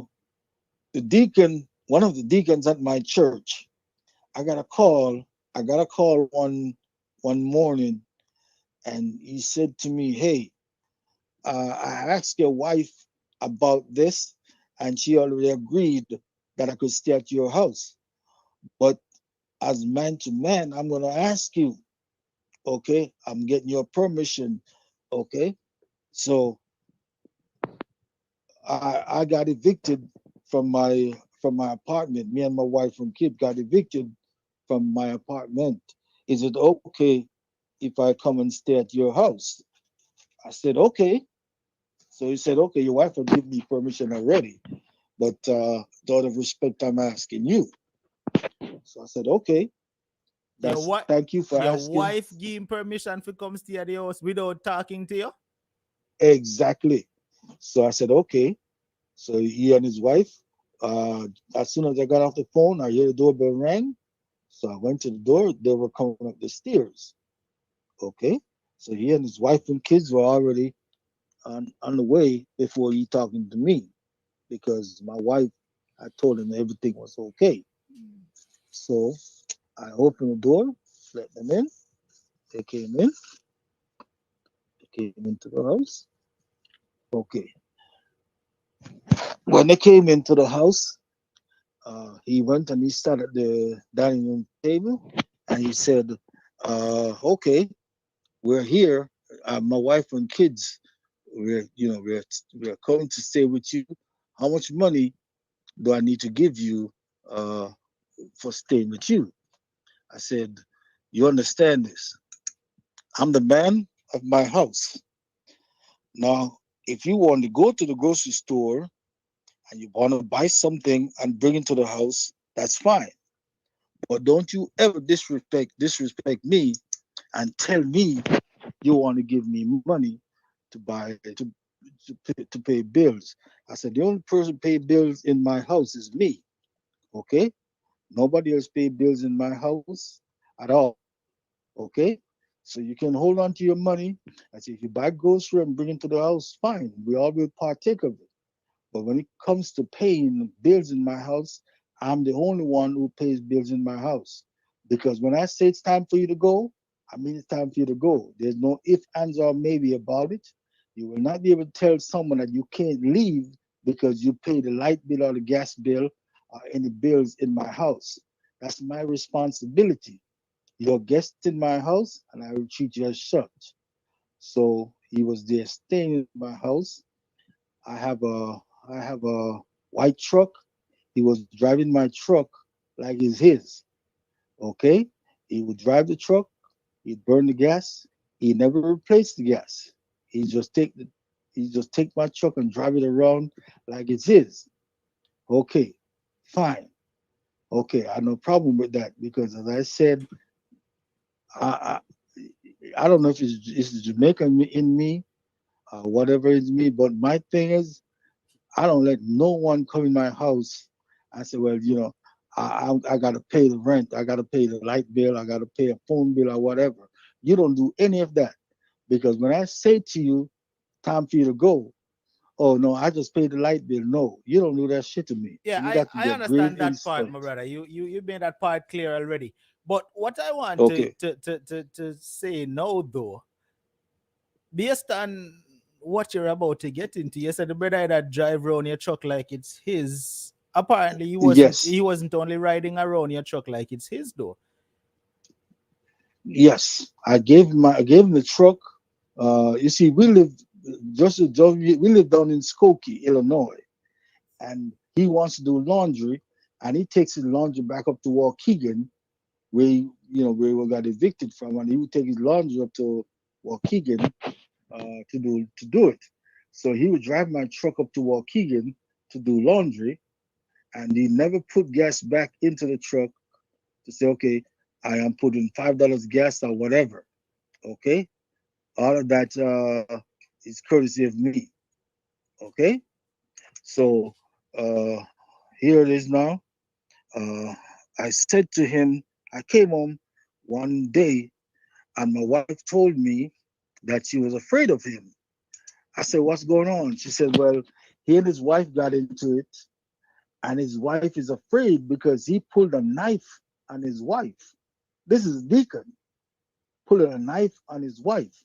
the deacon, one of the deacons at my church, I got a call. I got a call one morning, and he said to me, "Hey, I asked your wife about this, and she already agreed that I could stay at your house. But as man to man, I'm gonna ask you, okay? I'm getting your permission, okay?" So I got evicted from my apartment. Me and my wife and kid got evicted from my apartment. Is it okay if I come and stay at your house? I said, okay. So he said, okay, your wife will give me permission already, but out of respect, I'm asking you. So I said, okay. Your what? Thank you for Your asking. wife give him permission to come stay at the house without talking to you? Exactly. So I said, okay. So he and his wife, as soon as I got off the phone, I heard the doorbell ring. So I went to the door. They were coming up the stairs. Okay. So he and his wife and kids were already on the way before he talking to me, because my wife, I told him everything was okay. So I opened the door, let them in. They came in. They came into the house. Okay. When they came into the house, he went and he sat at the dining room table, and he said, "Okay, we're here. My wife and kids. We're coming to stay with you. How much money do I need to give you uh, for staying with you?" I said, "You understand this? I'm the man of my house. Now, if you want to go to the grocery store and you want to buy something and bring it to the house, that's fine. But don't you ever disrespect me and tell me you want to give me money to buy to pay bills." I said, "The only person pay bills in my house is me. Okay? Nobody else pay bills in my house at all. Okay? So you can hold on to your money. I said, if you buy grocery and bring it to the house, fine. We all will partake of it. But when it comes to paying bills in my house, I'm the only one who pays bills in my house. Because when I say it's time for you to go, I mean it's time for you to go. There's no if, ands, or maybe about it. You will not be able to tell someone that you can't leave because you pay the light bill or the gas bill or any bills in my house. That's my responsibility. You're a guest in my house, and I will treat you as such." So he was there staying in my house. I have a I have a white truck. He was driving my truck like it's his. Okay? He would drive the truck, he'd burn the gas, he never replaced the gas. He just take the he just take my truck and drive it around like it's his. Okay, fine. Okay, I have no problem with that because as I said, I I don't know if it's the Jamaican in me, whatever it's me, but my thing is I don't let no one come in my house. I say, well, I got to pay the rent, I got to pay the light bill, I got to pay a phone bill or whatever. You don't do any of that because when I say to you, time for you to go, oh no, I just paid the light bill. No, you don't do that shit to me. Yeah, You got to I get great understand that part, my respect. brother. You made that part clear already. But what I want Okay. to say now though, based on what you're about to get into, you said the brother that drive around your truck like it's his. Apparently Yes. he wasn't only riding around your truck like it's his though. Yes. I gave him the truck. You see, we live down in Skokie, Illinois, and he wants to do laundry, and he takes his laundry back up to Waukegan, where we got evicted from, and he would take his laundry up to Waukegan to do it. So he would drive my truck up to Waukegan to do laundry, and he never put gas back into the truck to say, okay, I am putting $5 gas or whatever. Okay, all of that is courtesy of me. Okay, so uh, here it is now. Uh, I said to him, I came home one day and my wife told me that she was afraid of him. I said, what's going on? She said, well, He and his wife got into it, and his wife is afraid because he pulled a knife on his wife. This is Deacon pulling a knife on his wife.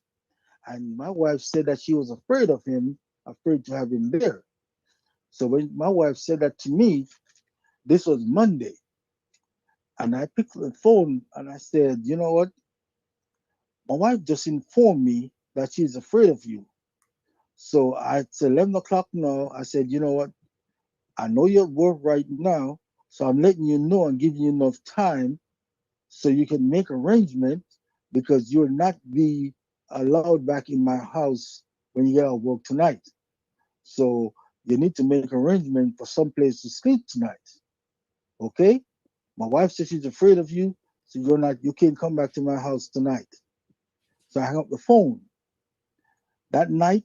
And my wife said that she was afraid of him, afraid to have him there. So when my wife said that to me, this was Monday. And I picked up the phone and I said, you know what? My wife just informed me that she's afraid of you. So it's 11 o'clock now. I said, you know what? I know you're at work right now. So I'm letting you know and giving you enough time so you can make arrangements because you'll not be allowed back in my house when you get out of work tonight. So you need to make arrangement for some place to sleep tonight. Okay? My wife says she's afraid of you, so you can't come back to my house tonight. So I hung up the phone. That night,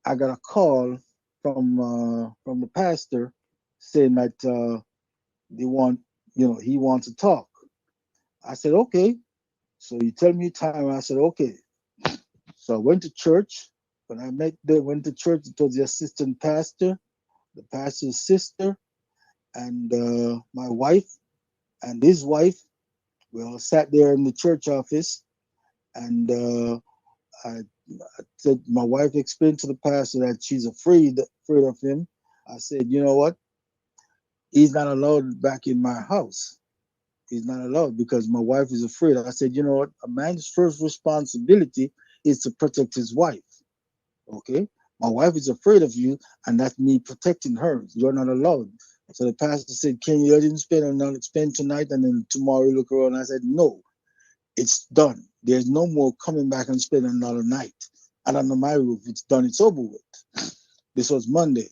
I got a call from the pastor saying that he wants to talk. I said, okay. So you tell me time. I said, okay. So I went to church. When I went to church, it was the assistant pastor, the pastor's sister, and my wife and his wife. We all sat there in the church office, and I said, my wife explained to the pastor that she's afraid of him. I said, you know what? He's not allowed back in my house. He's not allowed because my wife is afraid. I said, you know what? A man's first responsibility is to protect his wife. Okay? My wife is afraid of you, and that's me protecting her. You're not allowed. So the pastor said, can you let him spend tonight and then tomorrow look around? I said, no, it's done. There's no more coming back and spending another night. And under my roof, it's done. It's over with. This was Monday.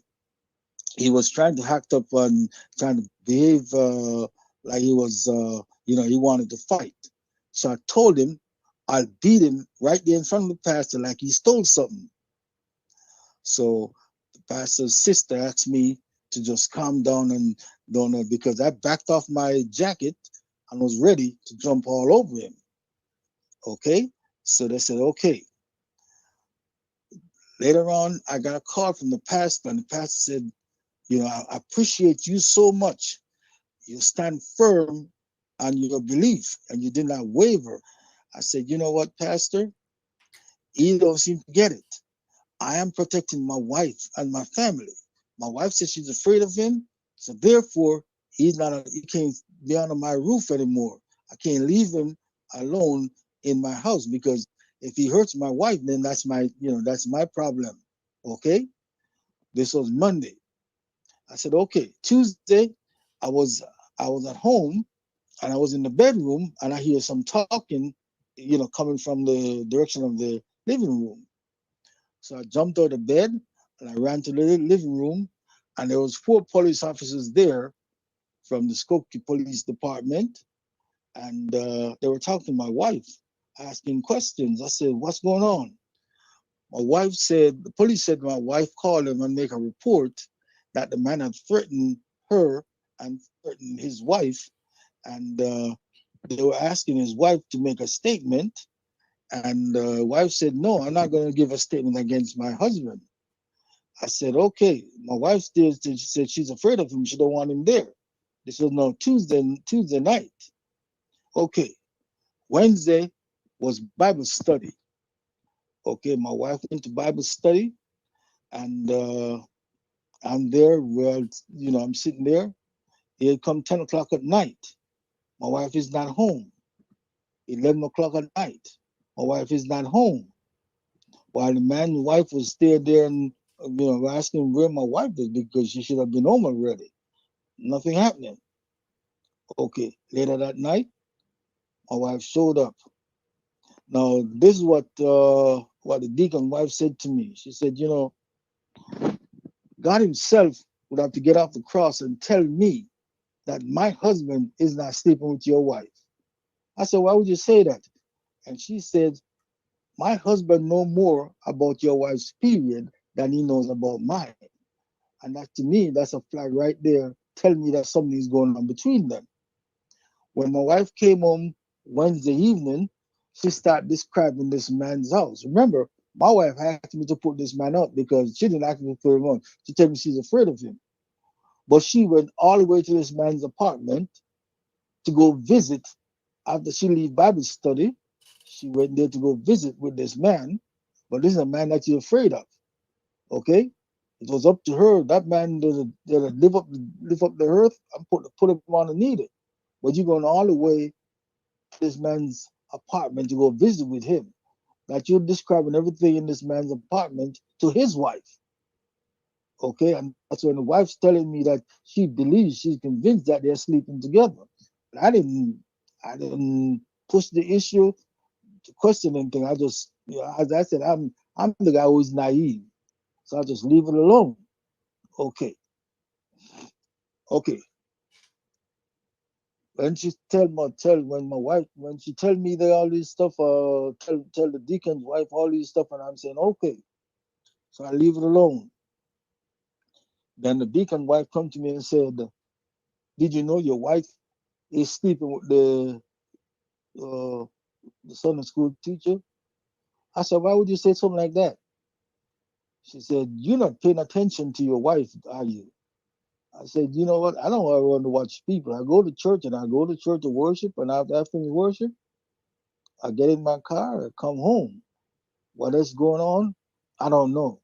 He was trying to act up and trying to behave like he was, he wanted to fight. So I told him I'll beat him right there in front of the pastor like he stole something. So the pastor's sister asked me to just calm down and don't know because I backed off my jacket and was ready to jump all over him. Okay? So they said, okay. Later on, I got a call from the pastor, and the pastor said, I appreciate you so much. You stand firm on your belief and you did not waver. I said, you know what, Pastor? He don't seem to get it. I am protecting my wife and my family. My wife says she's afraid of him, so therefore he can't be under my roof anymore. I can't leave him alone in my house because if he hurts my wife, then that's my problem. Okay? This was Monday. I said, okay. Tuesday, I was at home and I was in the bedroom and I hear some talking, coming from the direction of the living room. So I jumped out of bed and I ran to the living room, and there was 4 police officers there from the Skokie Police Department, and they were talking to my wife, asking questions. I said, "What's going on?" My wife said, the police said my wife called him and make a report that the man had threatened her and threatened his wife, and they were asking his wife to make a statement, and the wife said, "No, I'm not going to give a statement against my husband." I said, "Okay." My wife still she said she's afraid of him. She don't want him there. This was no Tuesday night. Okay, Wednesday was Bible study. Okay, my wife went to Bible study, and I'm there. Well, I'm sitting there. It had come 10 o'clock at night. My wife is not home. 11 o'clock at night. My wife is not home. While the man and wife was still there and asking where my wife is because she should have been home already. Nothing happening. Okay, later that night, my wife showed up. Now, this is what the deacon wife said to me. She said, God himself would have to get off the cross and tell me that my husband is not sleeping with your wife. I said, why would you say that? And she said, my husband knows more about your wife's period than he knows about mine. And that, to me, that's a flag right there telling me that something's going on between them. When my wife came home Wednesday evening, she started describing this man's house. Remember, My wife asked me to put this man up because she didn't ask me for him on. She told me she's afraid of him. But she went all the way to this man's apartment to go visit after she leave Bible study. She went there to go visit with this man, but this is a man that you're afraid of. Okay, it was up to her. That man did live up the earth and put him on the needle. But you're going all the way to this man's apartment to go visit with him. That you're describing everything in this man's apartment to his wife. Okay, and that's when the wife's telling me that she believes, she's convinced that they're sleeping together. I didn't push the issue to question anything. I just, as I said, I'm the guy who's naive, so I just leave it alone. Okay, okay. When she when my wife, when she tell me that all this stuff, tell the deacon's wife all these stuff, and I'm saying okay, so I leave it alone. Then the deacon wife come to me and said, "Did you know your wife is sleeping with uh, the Sunday school teacher?" I said, "Why would you say something like that?" She said, "You're not paying attention to your wife, are you?" I said, "You know what? I don't want to watch people. I go to church and I go to church to worship, and after I finish worship, I get in my car, I come home. What is going on? I don't know."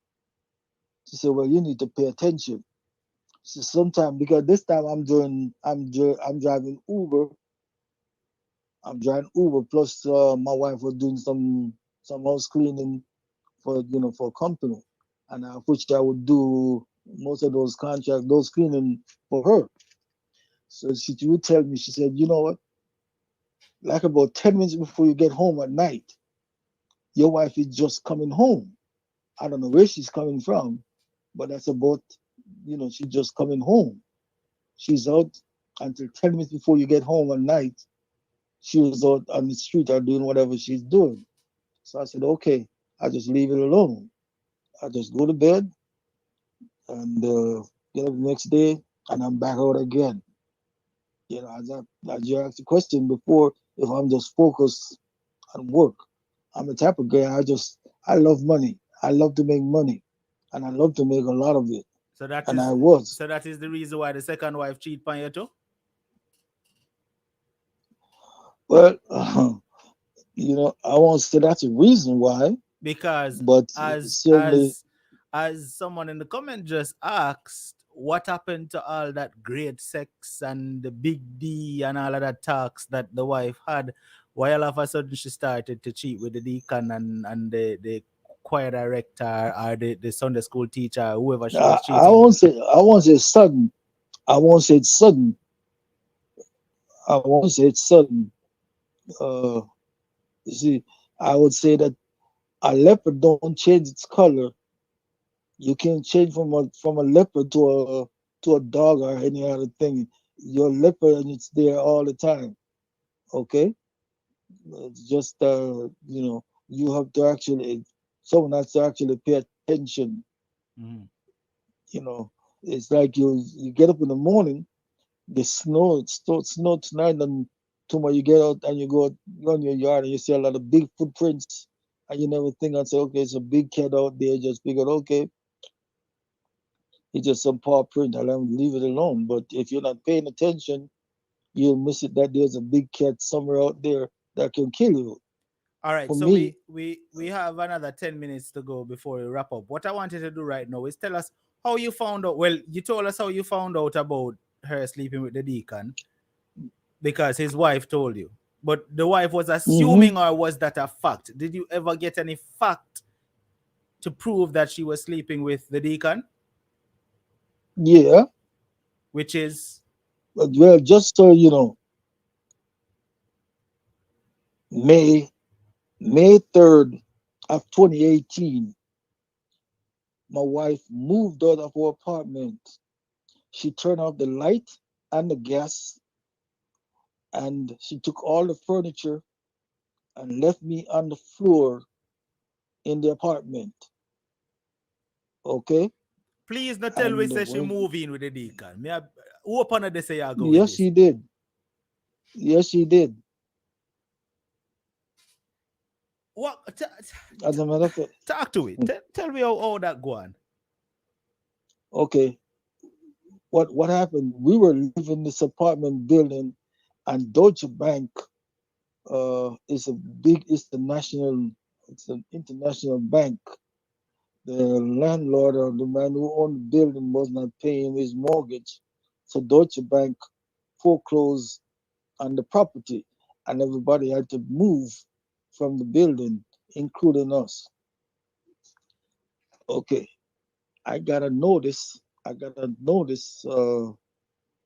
She said, "Well, you need to pay attention." She said, "Sometime because this time I'm driving Uber. I'm driving Uber plus my wife was doing some house cleaning for a company, and which I would do most of those contracts, those cleaning for her." So she would tell me, she said, "You know what? Like about 10 minutes before you get home at night, your wife is just coming home. I don't know where she's coming from, but that's about, she's just coming home. She's out until 10 minutes before you get home at night. She was out on the street or doing whatever she's doing." So I said, okay, I just leave it alone. I just go to bed and get up the next day and I'm back out again. As you asked the question before, if I'm just focused on work, I'm the type of guy, I love money. I love to make money and I love to make a lot of it. So that And I is was. so that is the reason why the second wife cheat on you too? Well, I won't say that's a reason why, Because but as certainly, as as someone in the comment just asked, what happened to all that great sex and the big D and all of that talks that the wife had? Why all of a sudden she started to cheat with the deacon and the choir director or the Sunday school teacher, whoever she I, was I cheating with? won't say I won't say sudden. I won't say it's sudden. I won't say it's sudden. Uh, you see, I would say that a leopard don't change its color. You can't change from a leopard to a dog or any other thing. You're a leopard and it's there all the time. Okay, it's just you have to actually someone has to actually pay attention. Mhm. You know, it's like you get up in the morning, the snow, it starts snow tonight, and tomorrow you get out and you go in your yard and you see a lot of big footprints, and you never think and say, okay, it's a big cat out there. Just figure, okay, it's just some paw print. I'll leave it alone. But if you're not paying attention, you'll miss it that there's a big cat somewhere out there that can kill you. All right, For so me, we have another 10 minutes to go before we wrap up. What I wanted to do right now is tell us how you found out. Well, you told us how you found out about her sleeping with the deacon because his wife told you. But the wife was hmm assuming, or was that a fact? Did you ever get any fact to prove that she was sleeping with the deacon? yeah, Which is but well, just so you know, May May 3rd of 2018, my wife moved out of her apartment. She turned off the light and the gas, and she took all the furniture and left me on the floor in the apartment. Okay, please not tell me and say she move in with the deacon. Me who upon her they say you go with yes, this. she did. Yes, she did. What? As a matter of fact, Talk to it. Tell me how that go on. okay, what happened? We were living in this apartment building, and Deutsche Bank is a big, it's an international bank. The landlord or the man who owned the building was not paying his mortgage, so Deutsche Bank foreclosed on the property, and everybody had to move from the building, including us. Okay, I got a notice. I got a notice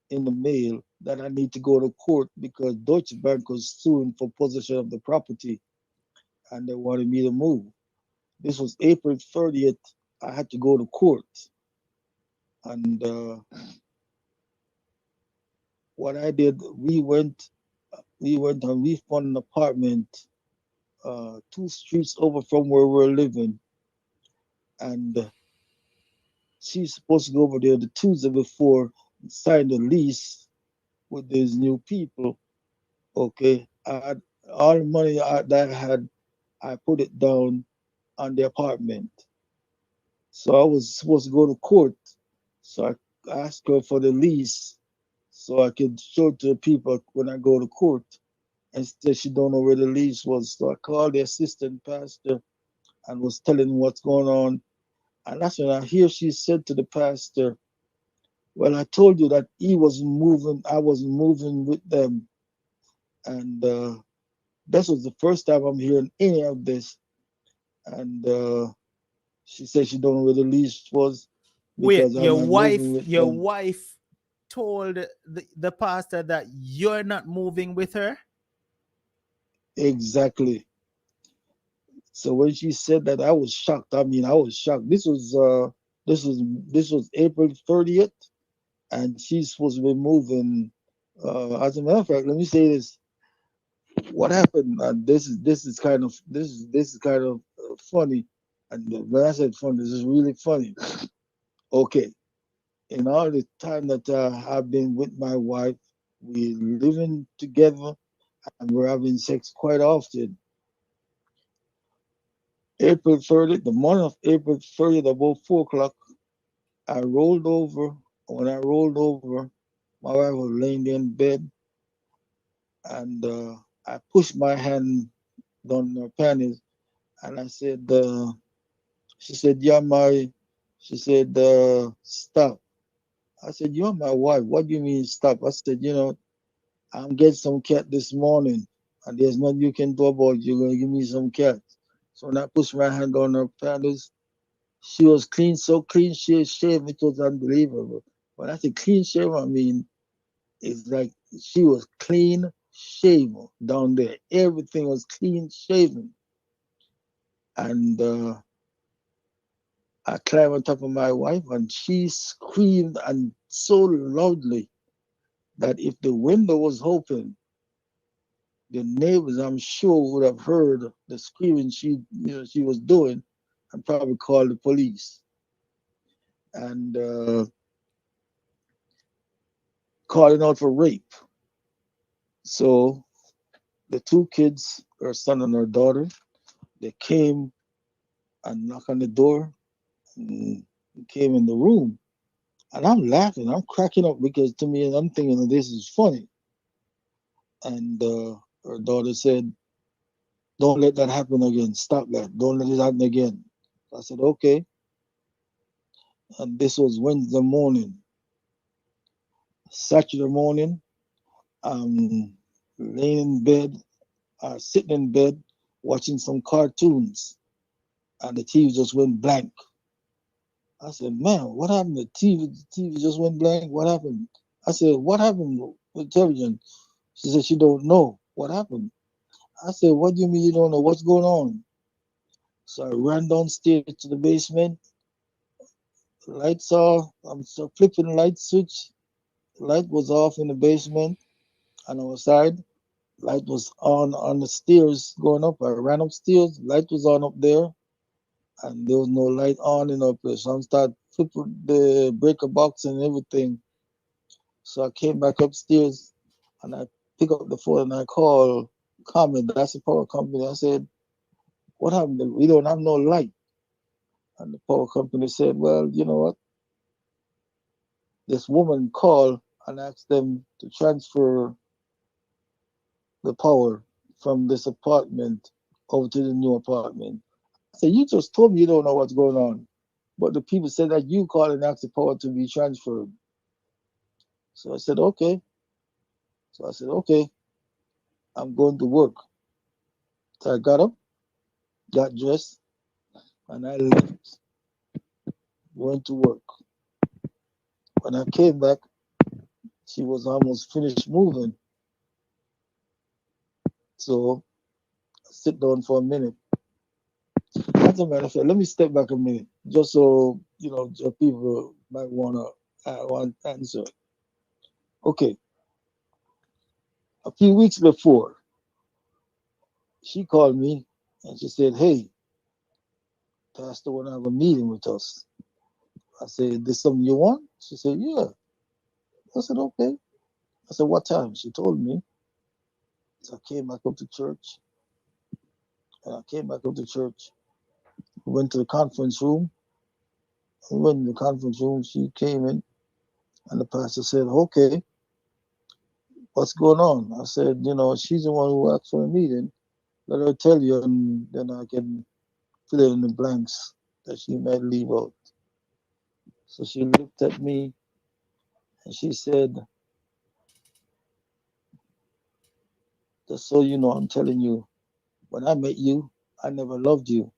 in the mail that I need to go to court because Deutsche Bank was suing for possession of the property, and they wanted me to move. This was April 30th. I had to go to court, and what I did, we went and we found an apartment 2 streets over from where we're living, and she's supposed to go over there the Tuesday before and sign the lease with these new people. Okay, I had all the money that I had, I put it down on the apartment. So I was supposed to go to court. So I asked her for the lease so I could show it to the people when I go to court. And said she don't know where the lease was. So I called the assistant pastor and was telling him what's going on. And that's when I hear she said to the pastor, well, I told you that he wasn't moving, I wasn't moving with them. And this was the first time I'm hearing any of this. And she said she don't know where the lease was Wait, because I'm not moving with your them. wife told the pastor that you're not moving with her? Exactly. So when she said that, I was shocked. I mean, I was shocked. This was this was April 30th, and she's supposed to be moving. As a matter of fact, let me say this: what happened? This is kind of funny. And when I said funny, this is really funny. Okay, in all the time that I've been with my wife, we living together and we're having sex quite often. April 30th, the morning of April 30th, about 4 o'clock, I rolled over. When I rolled over, my wife was laying there in bed, and I pushed my hand down her panties, and I said, she said, she said, stop. I said, you're my wife. What do you mean stop? I said, I'm getting some cat this morning, and there's nothing you can do about it. You're going to give me some cat. So when I pushed my hand on her panties, she was clean, so clean, she shaved. It was unbelievable. When I say clean shave, I mean, it's like she was clean shaven down there. Everything was clean shaven. And I climbed on top of my wife, and she screamed and so loudly that if the window was open, the neighbors, I'm sure, would have heard the screaming she was doing, and probably called the police and calling out for rape. So the two kids, her son and her daughter, they came and knocked on the door and came in the room. And I'm laughing, I'm cracking up because to me, I'm thinking this is funny. And her daughter said, don't let that happen again. Stop that. Don't let it happen again. I said, okay. And this was Wednesday morning. Saturday morning, I'm laying in bed, sitting in bed, watching some cartoons, and the TV just went blank. I said, man, what happened? The TV just went blank. What happened? I said, what happened with television? She said, she don't know. What happened? I said, what do you mean you don't know? What's going on? So I ran downstairs to the basement. Lights off. I'm so flipping the light switch. Light was off in the basement on our side. Light was on the stairs going up. I ran upstairs. Light was on up there, and there was no light on in our place. So I started flipping the breaker box and everything. So I came back upstairs, and I pick up the phone and I call Comet. That's the power company. I said, what happened? We don't have no light. And the power company said, well, you know what? This woman called and asked them to transfer the power from this apartment over to the new apartment. I said, you just told me you don't know what's going on. But the people said that you called and asked the power to be transferred. So I said, okay. So I said, okay, I'm going to work. So I got up, got dressed, and I left, went to work. When I came back, she was almost finished moving. So I sit down for a minute. As a matter of fact, let me step back a minute, just so people might want to answer. Okay, a few weeks before, she called me and she said, "Hey, Pastor want to have a meeting with us." I said, "This something you want?" She said, "Yeah." I said, "Okay." I said, "What time?" She told me. So I came back up to church. And I came back up to church. We went to the conference room. We went in the conference room. She came in, and the pastor said, "Okay, what's going on?" I said, "She's the one who asked for a meeting. Let her tell you, and then I can fill in the blanks that she might leave out." So she looked at me and she said, "Just so you know, I'm telling you, when I met you, I never loved you.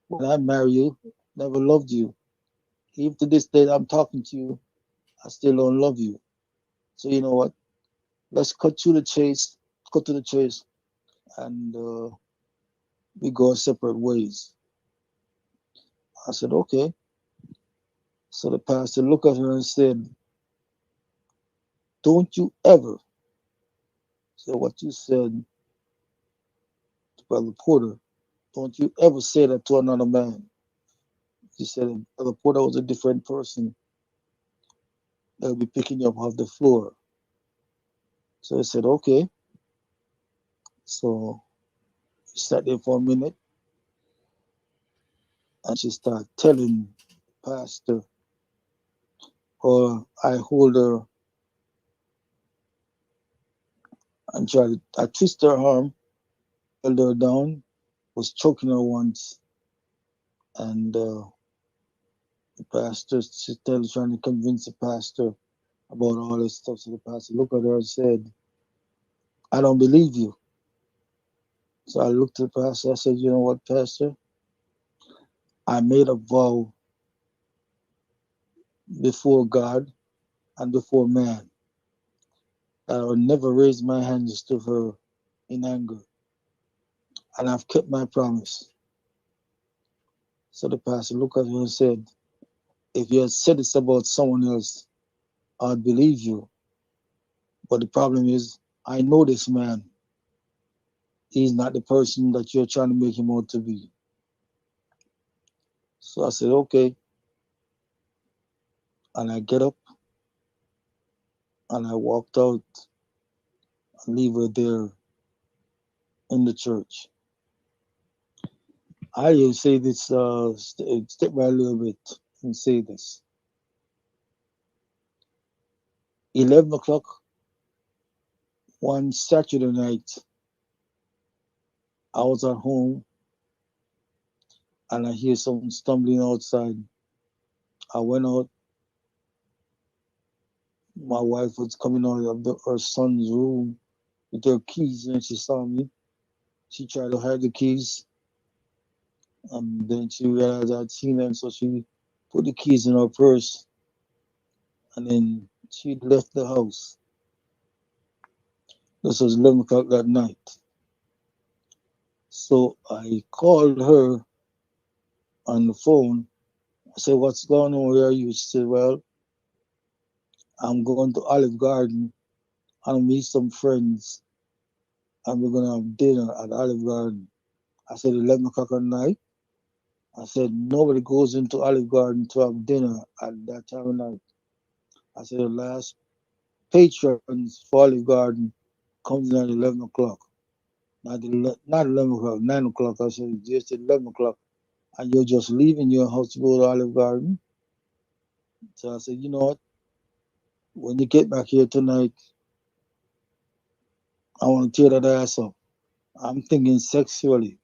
When I married you, never loved you. Even to this day I'm talking to you, I still don't love you. So you know what? Let's cut to the chase, and we go separate ways." I said, "Okay." So the pastor looked at her and said, "Don't you ever say what you said to Brother Porter. Don't you ever say that to another man." He said, "If Brother Porter was a different person, they'll be picking you up off the floor." So I said, "Okay." So she sat there for a minute and she started telling Pastor, or I hold her and I twist her arm, held her down, was choking her once, and the pastor, she's still trying to convince the pastor about all this stuff. So the pastor looked at her and said, "I don't believe you." So I looked at the pastor, I said, "You know what, Pastor? I made a vow before God and before man that I would never raise my hands to her in anger. And I've kept my promise." So the pastor looked at her and said, "If you had said this about someone else, I'd believe you. But the problem is, I know this man. He's not the person that you're trying to make him out to be." So I said, "Okay." And I get up and I walked out and leave her there in the church. I will say this, step by a little bit and say this. 11 o'clock one Saturday night, I was at home and I hear someone stumbling outside. I went out. My wife was coming out of her son's room with her keys and she saw me. She tried to hide the keys and then she realized I'd seen them, so she put the keys in her purse and then she left the house. This was 11 o'clock that night. So I called her on the phone. I said, "What's going on? Where are you?" She said, "Well, I'm going to Olive Garden and meet some friends and we're going to have dinner at Olive Garden." I said, 11 o'clock at night? I said, "Nobody goes into Olive Garden to have dinner at that time of night." I said, "The last patrons for Olive Garden comes in at 11 o'clock. not 11 o'clock, 9 o'clock. I said just 11 o'clock, and you're just leaving your house to go to Olive Garden. So I said, you know what? When you get back here tonight, I want to tear that ass up. I'm thinking sexually.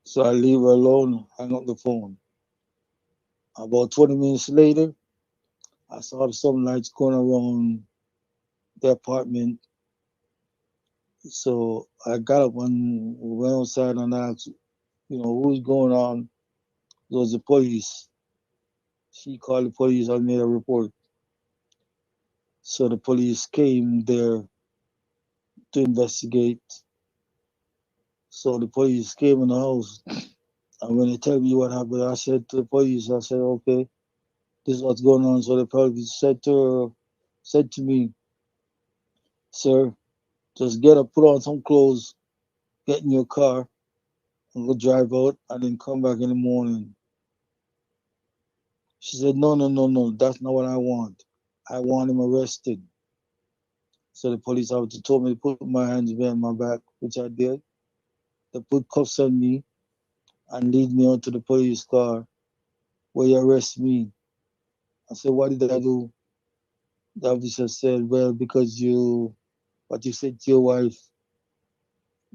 So I leave her alone, hang up the phone. About 20 minutes later, I saw the sunlights going around the apartment. So I got up and went outside and asked, who's going on? It was the police. She called the police and made a report. So the police came there to investigate. So the police came in the house. And when they tell me what happened, I said to the police, I said, okay, this is what's going on. So the police said to me, sir, just get up, put on some clothes, get in your car, and go drive out, and then come back in the morning. She said, no, no, no, no, that's not what I want. I want him arrested. So the police officer told me to put my hands behind my back, which I did. They put cuffs on me and lead me out to the police car where you arrest me. I said, what did I do? The officer said, well, because what you said to your wife,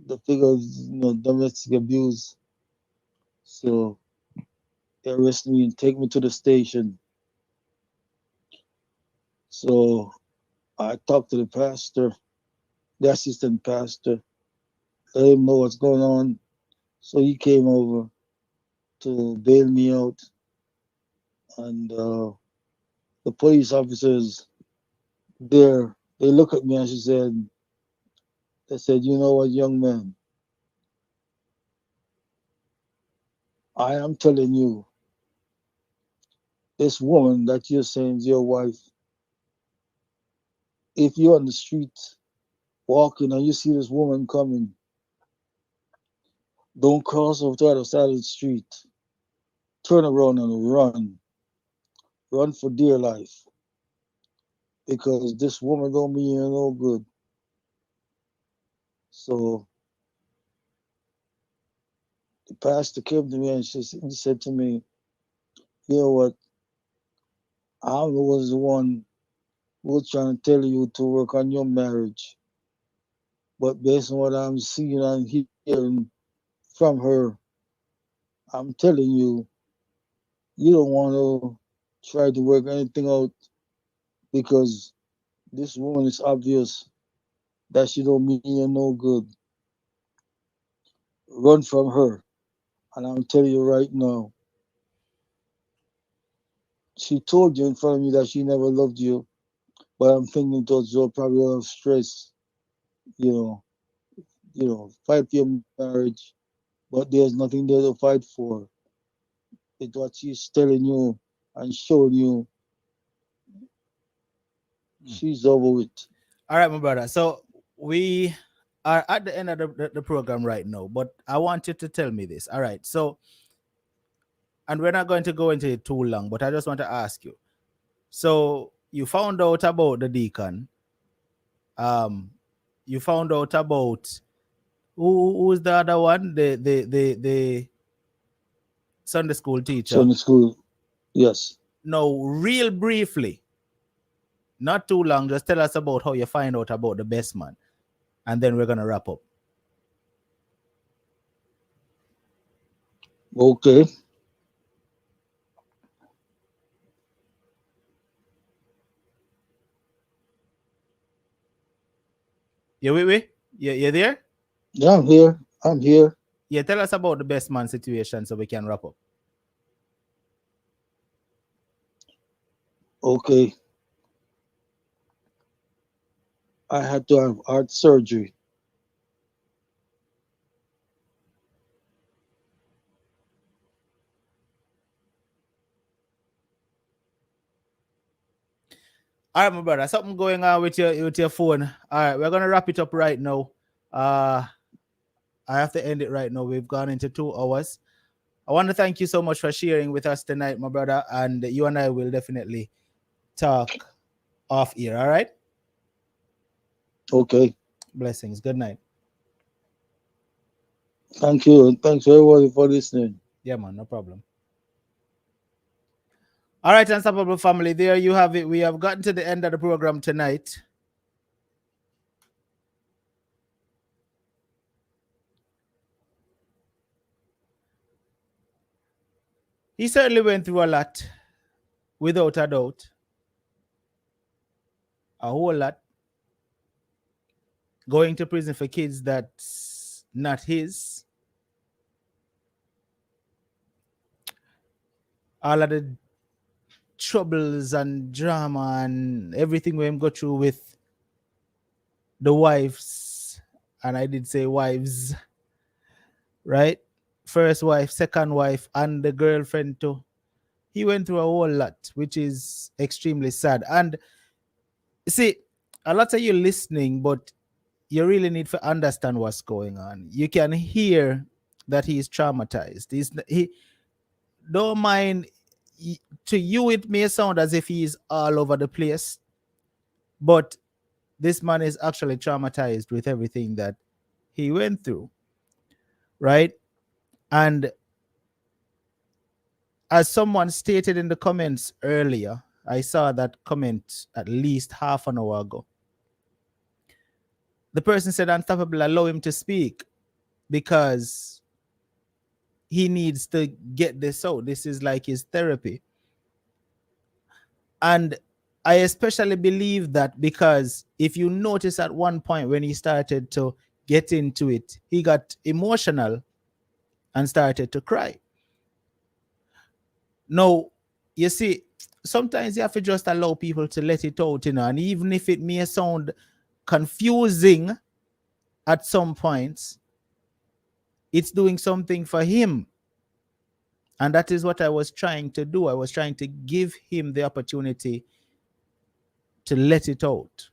the figure of domestic abuse. So they arrest me and take me to the station. So I talked to the pastor, the assistant pastor, let him know what's going on. So he came over to bail me out. And the police officers there, they look at me and they said, you know what, young man, I am telling you, this woman that you're saying is your wife, if you're on the street walking and you see this woman coming, don't cross over to the other side of the street. Turn around and run. Run for dear life. Because this woman don't mean you no good. So the pastor came to me and he said to me, you know what? I was the one who was trying to tell you to work on your marriage. But based on what I'm seeing and hearing from her, I'm telling you, you don't want to try to work anything out because this woman is obvious that she don't mean you no good. Run from her. And I'm telling you right now, she told you in front of me that she never loved you, but I'm thinking towards you probably out of stress, you know, fight for your marriage, but there's nothing there to fight for. It's what she's telling you and showing you. She's over with. All right, my brother. So we are at the end of the program right now, but I want you to tell me this. All right. So, and we're not going to go into it too long, but I just want to ask you. So you found out about the deacon. Um, you found out about who's the other one? The Sunday school So teacher. in the school, yes. No, real briefly, not too long. Just tell us about how you find out about the best man, and then we're gonna wrap up. Okay. You with me? You there? Yeah, I'm here. I'm here. Yeah, tell us about the best man situation so we can wrap up. Okay. I had to have heart surgery. All right, my brother. Something going on with your phone. All right, we're gonna wrap it up right now. I have to end it right now. We've gone into 2 hours. I want to thank you so much for sharing with us tonight, my brother. And you and I will definitely talk off here. All right. Okay. Blessings. Good night. Thank you. Thanks everybody for listening. Yeah, man, no problem. All right, Unstoppable family, there you have it. We have gotten to the end of the program tonight. He certainly went through a lot, without a doubt. A whole lot. Going to prison for kids that's not his. All of the troubles and drama and everything we go through with the wives, and I did say wives, right? First wife, second wife, and the girlfriend too. He went through a whole lot, which is extremely sad. And see, a lot of you listening, but you really need to understand what's going on. You can hear that he is traumatized. He don't mind. To you, it may sound as if he is all over the place, but this man is actually traumatized with everything that he went through, right? And as someone stated in the comments earlier, I saw that comment at least half an hour ago. The person said, Unstoppable, allow him to speak because he needs to get this out. This is like his therapy. And I especially believe that because if you notice at one point when he started to get into it, he got emotional and started to cry. Now, you see, sometimes you have to just allow people to let it out, and even if it may sound confusing at some points, it's doing something for him. And that is what I was trying to do. I was trying to give him the opportunity to let it out.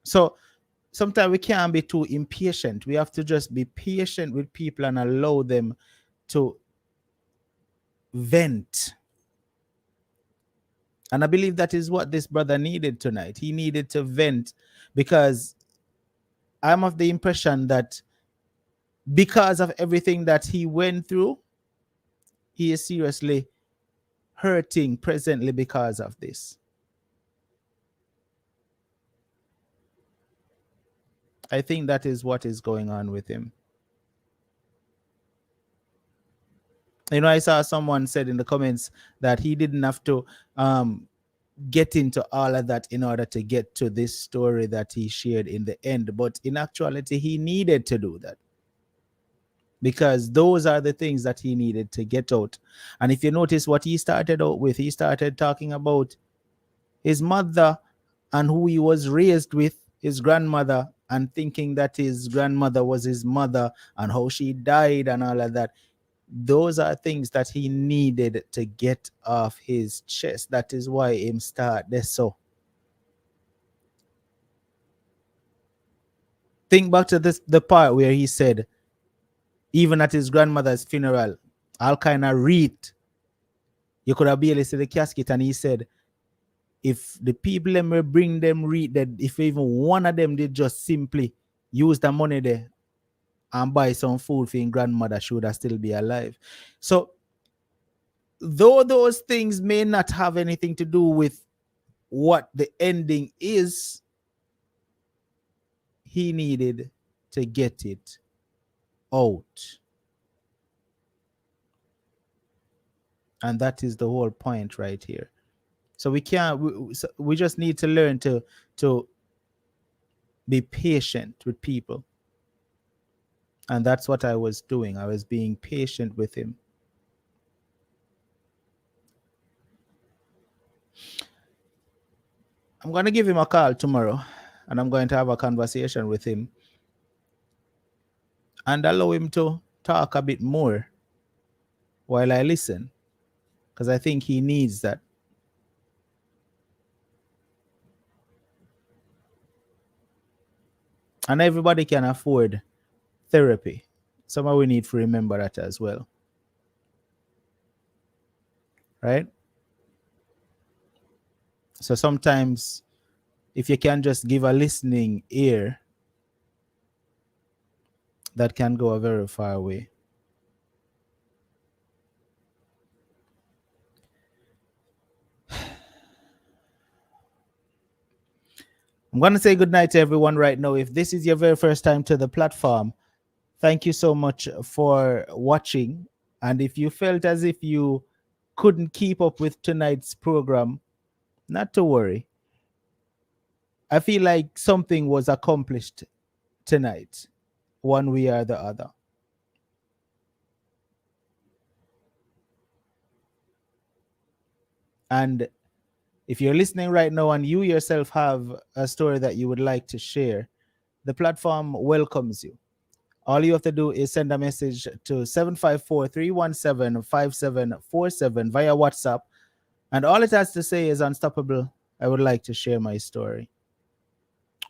So sometimes we can't be too impatient. We have to just be patient with people and allow them to vent. And I believe that is what this brother needed tonight. He needed to vent because I'm of the impression that because of everything that he went through, he is seriously hurting presently because of this. I think that is what is going on with him. You know, I saw someone said in the comments that he didn't have to get into all of that in order to get to this story that he shared in the end. But in actuality, he needed to do that because those are the things that he needed to get out. And if you notice what he started out with, he started talking about his mother and who he was raised with, his grandmother, and thinking that his grandmother was his mother and how she died and all of that. Those are things that he needed to get off his chest. That is why him start this. So think back to the part where he said, even at his grandmother's funeral, all kind of wreath, you could have barely see the casket, and he said, if the people them will bring them wreath, that if even one of them did just simply use the money there and buy some food for his grandmother, she would have still be alive. So though those things may not have anything to do with what the ending is, he needed to get it out. And that is the whole point right here. So we just need to learn to be patient with people. And that's what I was doing. I was being patient with him. I'm going to give him a call tomorrow, and I'm going to have a conversation with him and allow him to talk a bit more while I listen, because I think he needs that. And everybody can afford therapy. Somehow we need to remember that as well. Right? So sometimes if you can just give a listening ear, that can go a very far way. I'm going to say good night to everyone right now. If this is your very first time to the platform, thank you so much for watching. And if you felt as if you couldn't keep up with tonight's program, not to worry. I feel like something was accomplished tonight, one way or the other. And if you're listening right now and you yourself have a story that you would like to share, the platform welcomes you. All you have to do is send a message to 754-317-5747 via WhatsApp. And all it has to say is, Unstoppable, I would like to share my story.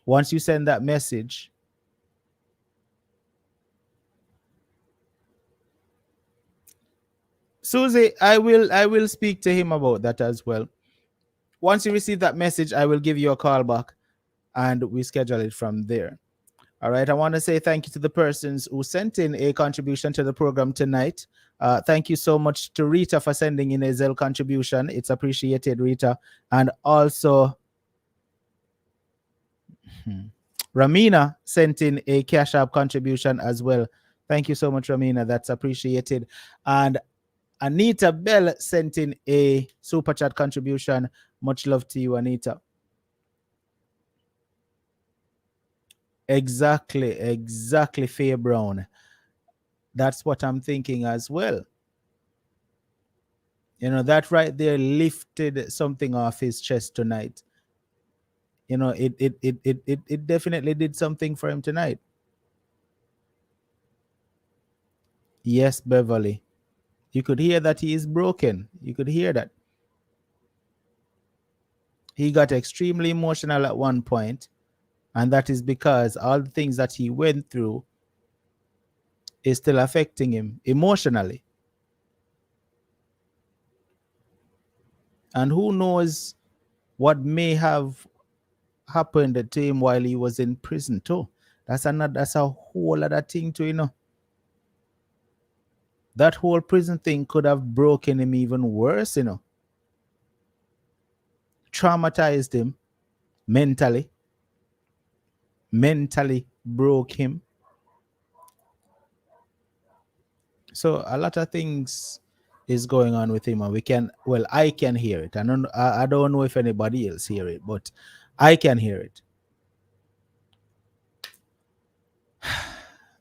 Once you send that message, Susie, I will speak to him about that as well. Once you receive that message, I will give you a call back and we schedule it from there. All right. I want to say thank you to the persons who sent in a contribution to the program tonight. Thank you so much to Rita for sending in a ZELLE contribution. It's appreciated, Rita. And also, Ramina sent in a CASHAPP contribution as well. Thank you so much, Ramina. That's appreciated. And Anita Bell sent in a super chat contribution. Much love to you, Anita. Exactly, Faye Brown. That's what I'm thinking as well. You know, that right there lifted something off his chest tonight. You know, it definitely did something for him tonight. Yes, Beverly. You could hear that he is broken. You could hear that. He got extremely emotional at one point, and that is because all the things that he went through is still affecting him emotionally. And who knows what may have happened to him while he was in prison too. That's a whole other thing too, you know. That whole prison thing could have broken him even worse, you know. Traumatized him mentally broke him. So a lot of things is going on with him, and I can hear it. I don't know if anybody else hear it, but I can hear it.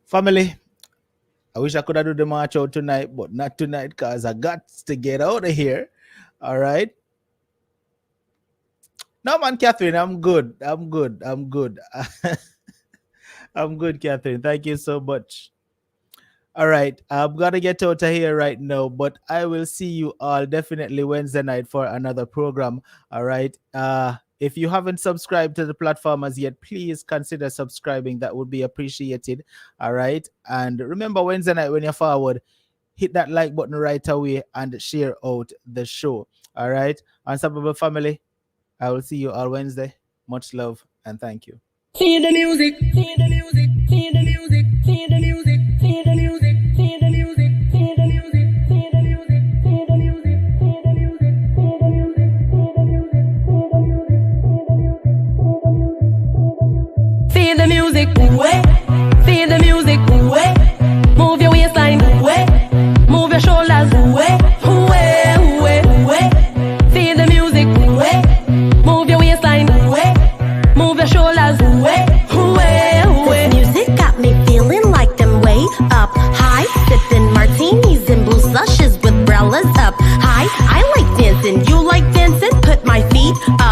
Family, I wish I could have done the march out tonight, but not tonight because I got to get out of here. All right. No, man, Catherine, I'm good. I'm good, Catherine. Thank you so much. All right. I'm going to get out of here right now, but I will see you all definitely Wednesday night for another program. All right. If you haven't subscribed to the platform as yet, please consider subscribing. That would be appreciated. All right. And remember, Wednesday night when you're forward, hit that like button right away and share out the show. All right. Unstoppable family, I will see you all Wednesday. Much love and thank you. See the music, see the music, see the music, see the music, see the music, see the music, see the music, see the music, see the music, see the music, see the music, see the music, see the music, see the music, see the music, move your waistline, move your shoulders, see the music, move your waistline, move your shoulders, This music got me feeling like them way up high, sipping martinis and blue slushes with umbrellas up high. I like dancing, you like dancing, put my feet up